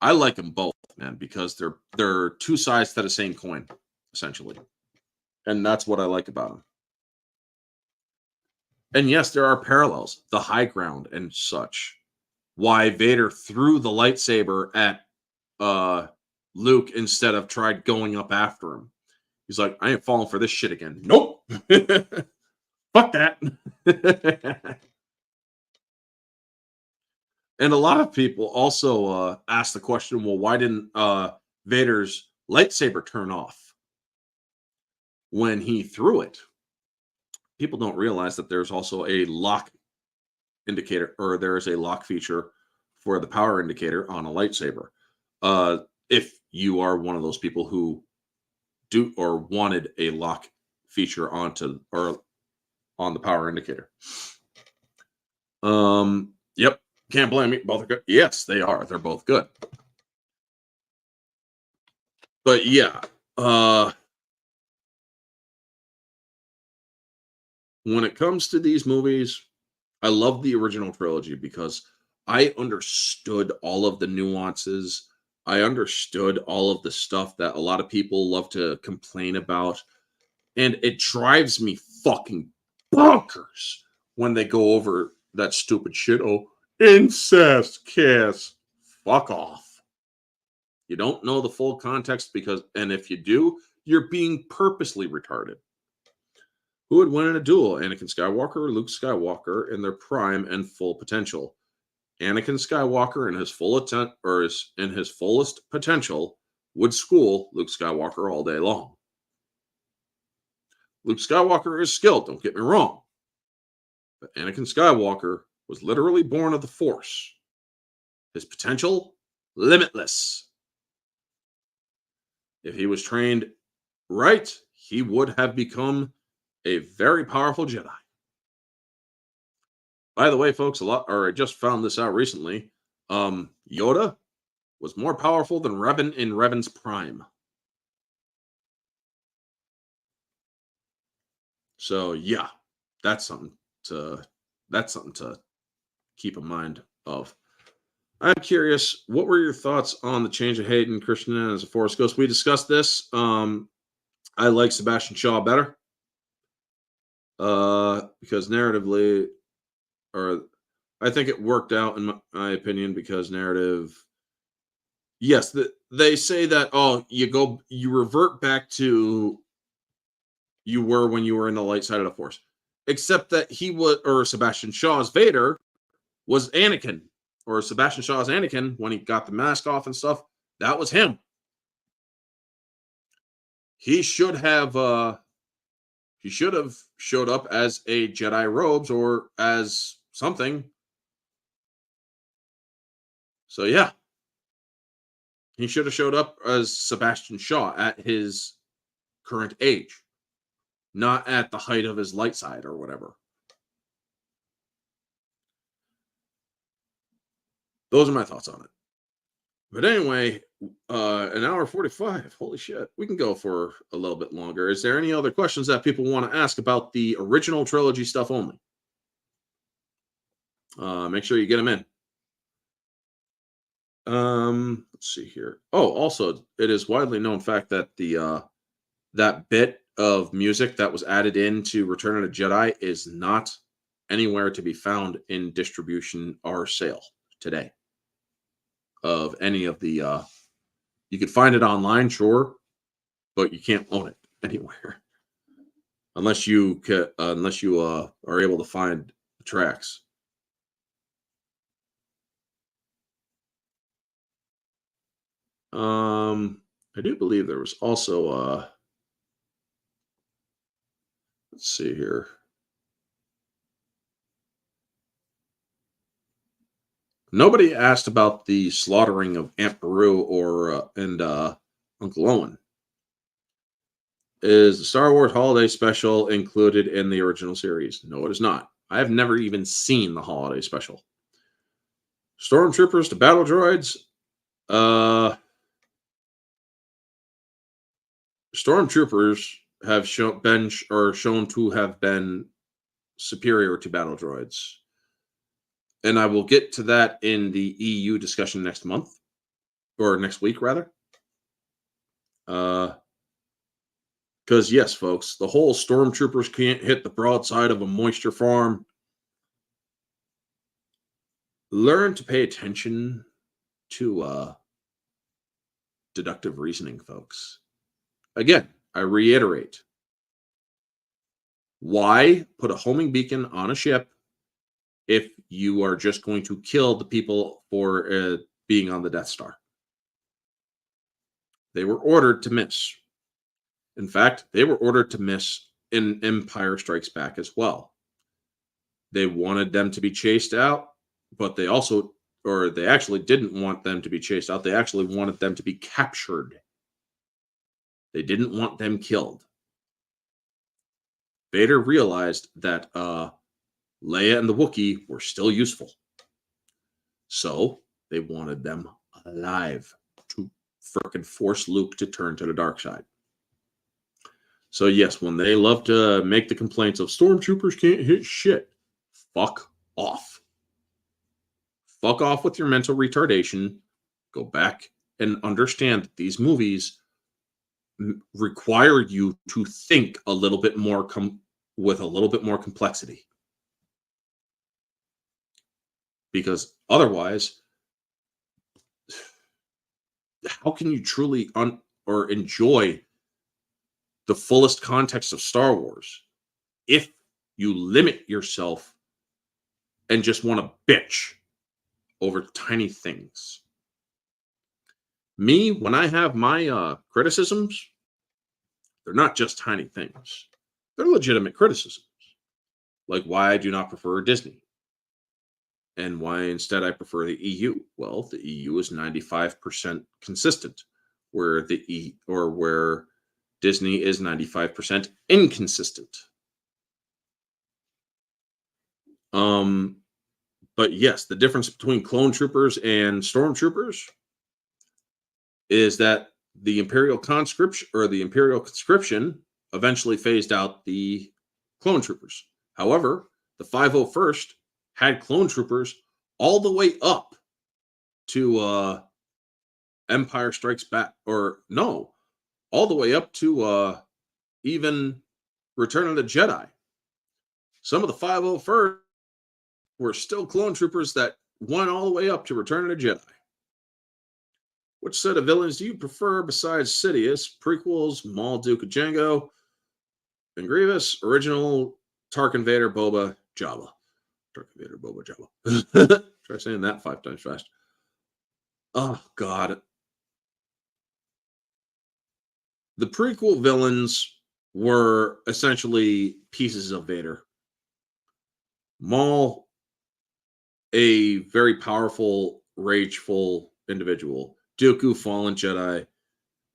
I like them both, man, because they're two sides to the same coin, essentially. And that's what I like about them. And yes, there are parallels, the high ground and such. Why Vader threw the lightsaber at Luke instead of tried going up after him. He's like, I ain't falling for this shit again. Nope. Fuck that. And a lot of people also ask the question, well, why didn't Vader's lightsaber turn off when he threw it? People don't realize that there's also a lock indicator, or there is a lock feature for the power indicator on a lightsaber. If you are one of those people who do or wanted a lock feature on the power indicator. Yep. Can't blame me. Both are good. Yes, they are. They're both good. But yeah, when it comes to these movies, I love the original trilogy because I understood all of the nuances. I understood all of the stuff that a lot of people love to complain about. And it drives me fucking bonkers when they go over that stupid shit. Oh, incest, kiss. Fuck off. You don't know the full context and if you do, you're being purposely retarded. Who would win in a duel, Anakin Skywalker or Luke Skywalker in their prime and full potential? Anakin Skywalker in his fullest potential would school Luke Skywalker all day long. Luke Skywalker is skilled, don't get me wrong. But Anakin Skywalker was literally born of the Force. His potential, limitless. If he was trained right, he would have become a very powerful Jedi. By the way, folks, I just found this out recently. Yoda was more powerful than Revan in Revan's prime. So yeah, that's something to keep in mind of. I'm curious, what were your thoughts on the change of Hayden Christensen as a Force Ghost? We discussed this. I like Sebastian Shaw better. Because narratively, or I think it worked out in my opinion because narrative. Yes, they say that you revert back to you were when you were in the light side of the Force, except that Sebastian Shaw's Vader was Anakin, or Sebastian Shaw's Anakin when he got the mask off and stuff. That was him. He should have showed up as a Jedi robes or as something. So yeah, he should have showed up as Sebastian Shaw at his current age, not at the height of his light side or whatever. Those are my thoughts on it. But anyway, an hour 45. Holy shit. We can go for a little bit longer. Is there any other questions that people want to ask about the original trilogy stuff only? Make sure you get them in. Let's see here. Oh, also, it is widely known fact that the that bit of music that was added into Return of the Jedi is not anywhere to be found in distribution or sale today. Of any of the you could find it online, sure, but you can't own it anywhere unless you are able to find the tracks. I do believe there was also let's see here. Nobody asked about the slaughtering of Aunt Beru or and Uncle Owen. Is the Star Wars Holiday Special included in the original series? No, it is not. I have never even seen the Holiday Special. Stormtroopers to battle droids. Stormtroopers have shown to have been superior to battle droids. And I will get to that in the EU discussion next month, or next week, rather. Because, yes, folks, the whole stormtroopers can't hit the broadside of a moisture farm. Learn to pay attention to deductive reasoning, folks. Again, I reiterate. Why put a homing beacon on a ship if you are just going to kill the people for being on the Death Star? They were ordered to miss. In fact, they were ordered to miss in Empire Strikes Back as well. They wanted them to be chased out, but they actually didn't want them to be chased out. They actually wanted them to be captured. They didn't want them killed. Vader realized that Leia and the Wookiee were still useful. So they wanted them alive to frickin' force Luke to turn to the dark side. So yes, when they love to make the complaints of stormtroopers can't hit shit, fuck off. Fuck off with your mental retardation. Go back and understand that these movies require you to think a little bit more with a little bit more complexity. Because otherwise, how can you truly enjoy the fullest context of Star Wars if you limit yourself and just want to bitch over tiny things? Me, when I have my criticisms, they're not just tiny things. They're legitimate criticisms. Like why I do not prefer Disney. And why instead I prefer the EU. Well, the EU is 95% consistent, where where Disney is 95% inconsistent. But yes, the difference between clone troopers and stormtroopers is that the Imperial conscription eventually phased out the clone troopers. However, the 501st had clone troopers all the way up to Empire Strikes Back, all the way up to even Return of the Jedi. Some of the 501st were still clone troopers that went all the way up to Return of the Jedi. Which set of villains do you prefer besides Sidious? Prequels, Maul, Duke of Jango, and Grievous, original, Tarkin, Vader, Boba, Jabba. Tarkin, Vader, Boba, Jabba. Try saying that 5 times fast. Oh, God. The prequel villains were essentially pieces of Vader. Maul, a very powerful, rageful individual. Dooku, fallen Jedi,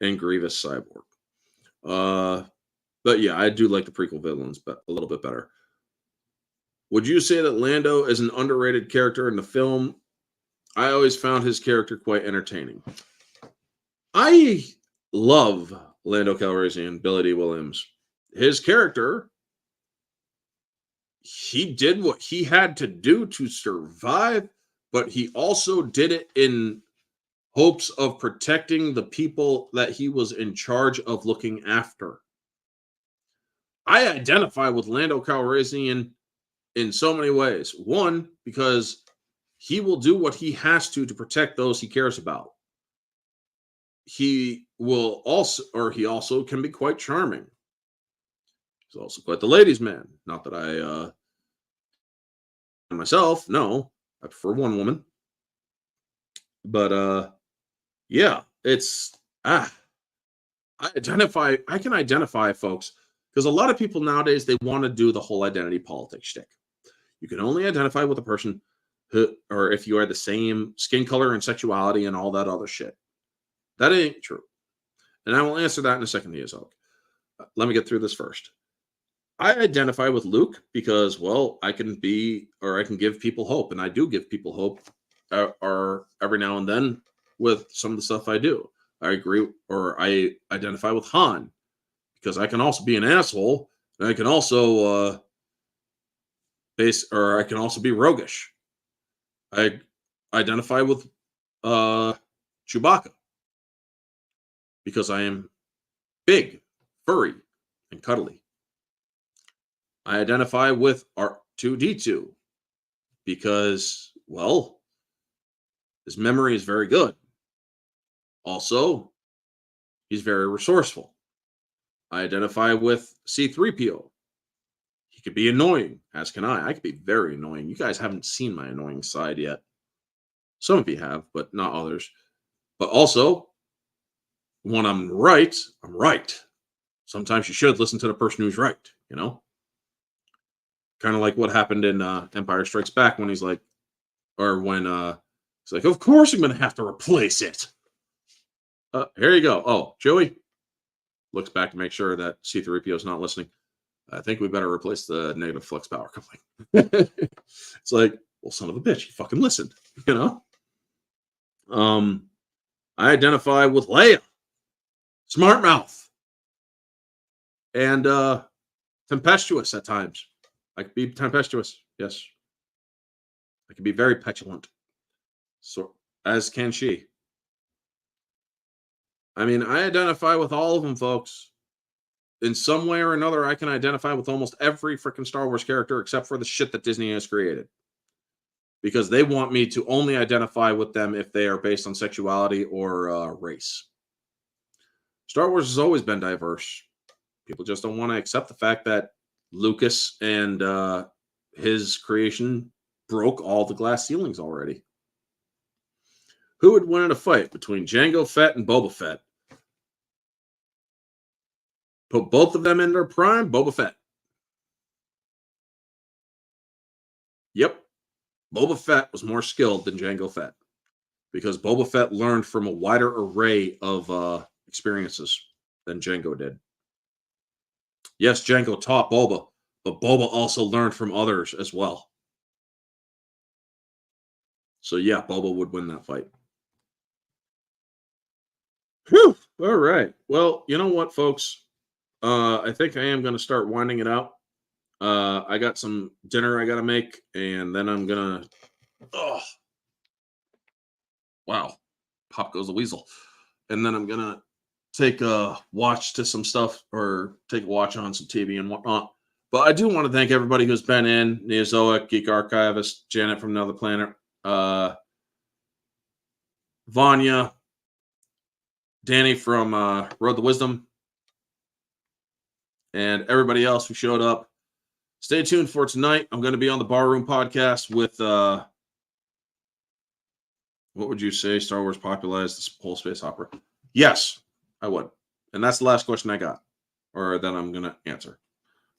and Grievous, cyborg. But yeah, I do like the prequel villains, but a little bit better. Would you say that Lando is an underrated character in the film? I always found his character quite entertaining. I love Lando Calrissian, Billy D. Williams. His character, he did what he had to do to survive, but he also did it in hopes of protecting the people that he was in charge of looking after. I identify with Lando Calrissian in so many ways. One, because he will do what he has to protect those he cares about. He also can be quite charming. He's also quite the ladies' man. Not that I myself, no, I prefer one woman. But yeah, it's I can identify folks, because a lot of people nowadays, they want to do the whole identity politics shtick. You can only identify with a person who, or if you are the same skin color and sexuality and all that other shit. That ain't true. And I will answer that in a second, Neozog. Let me get through this first. I identify with Luke because, well, I can give people hope, and I do give people hope, or every now and then with some of the stuff I do. I agree, or I identify with Han because I can also be an asshole, and I can also I can also be roguish. I identify with Chewbacca because I am big, furry, and cuddly. I identify with R2-D2 because, well, his memory is very good. Also, he's very resourceful. I identify with C-3PO. He could be annoying, as can I. I could be very annoying. You guys haven't seen my annoying side yet. Some of you have, but not others. But also, when I'm right, I'm right. Sometimes you should listen to the person who's right, you know? Kind of like what happened in Empire Strikes Back when he's like, or when he's like, of course I'm going to have to replace it. Here you go. Oh, Joey looks back to make sure that C-3PO is not listening. I think we better replace the negative flux power coupling. It's like, well, son of a bitch, you fucking listened, you know? I identify with Leia, smart mouth, and tempestuous at times. I could be tempestuous, yes. I can be very petulant. So, as can she. I mean, I identify with all of them, folks. In some way or another, I can identify with almost every freaking Star Wars character except for the shit that Disney has created. Because they want me to only identify with them if they are based on sexuality or race. Star Wars has always been diverse. People just don't want to accept the fact that Lucas and his creation broke all the glass ceilings already. Who would win in a fight between Jango Fett and Boba Fett? Put both of them in their prime, Boba Fett. Yep. Boba Fett was more skilled than Jango Fett because Boba Fett learned from a wider array of experiences than Jango did. Yes, Jango taught Boba, but Boba also learned from others as well. So yeah, Boba would win that fight. Whew. All right. Well, you know what, folks? I think I am going to start winding it out. I got some dinner I got to make, and then I'm going to... Oh, wow. Pop goes the weasel. And then I'm going to take a watch to some stuff, or take a watch on some TV and whatnot. But I do want to thank everybody who's been in. Neozoic, Geek Archivist, Janet from Another Planet, Vanya, Danny from Road to Wisdom, and everybody else who showed up. Stay tuned for tonight. I'm going to be on the Barroom podcast with, what would you say, Star Wars popularized the whole space opera? Yes, I would. And that's the last question I got, or that I'm going to answer,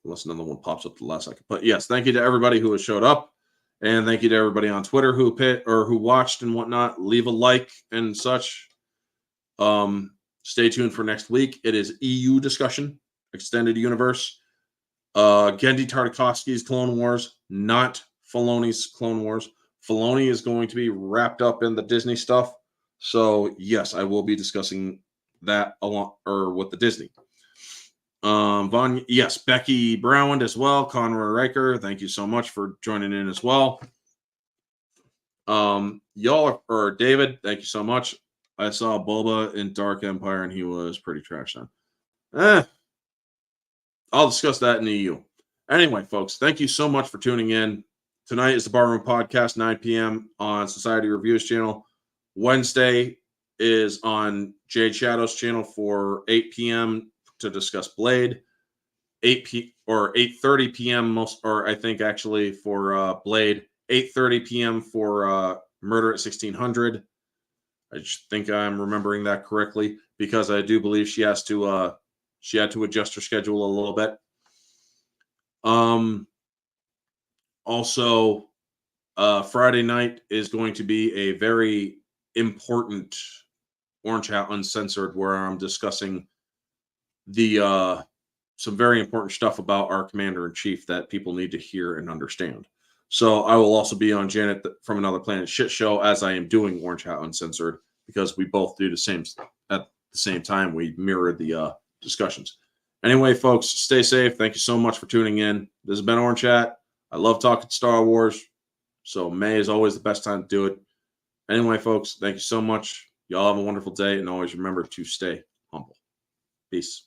unless another one pops up at the last second. But yes, thank you to everybody who has showed up. And thank you to everybody on Twitter who watched and whatnot. Leave a like and such. Stay tuned for next week. It is EU discussion, extended universe. Gendy Tartakovsky's Clone Wars, not Filoni's Clone Wars. Filoni is going to be wrapped up in the Disney stuff. So yes, I will be discussing that along or with the Disney. Von, yes, Becky Brown as well. Conroy Riker, thank you so much for joining in as well. Y'all or David, thank you so much. I saw Boba in Dark Empire and he was pretty trash then. I'll discuss that in the EU. Anyway, folks, thank you so much for tuning in. Tonight is the Barroom Podcast, 9 p.m. on Society Reviews channel. Wednesday is on Jade Shadow's channel for 8 p.m. to discuss Blade. 8:30 p.m. most, or I think actually for Blade. 8:30 p.m. for Murder at 1600. I think I'm remembering that correctly because I do believe she had to adjust her schedule a little bit. Also, Friday night is going to be a very important Orange Hat Uncensored, where I'm discussing the some very important stuff about our Commander-in-Chief that people need to hear and understand. So I will also be on Janet from Another Planet Shit Show as I am doing Orange Hat Uncensored, because we both do the same at the same time. We mirror the discussions. Anyway, folks, stay safe. Thank you so much for tuning in. This has been Orange Hat. I love talking Star Wars, so May is always the best time to do it. Anyway, folks, thank you so much. Y'all have a wonderful day, and always remember to stay humble. Peace.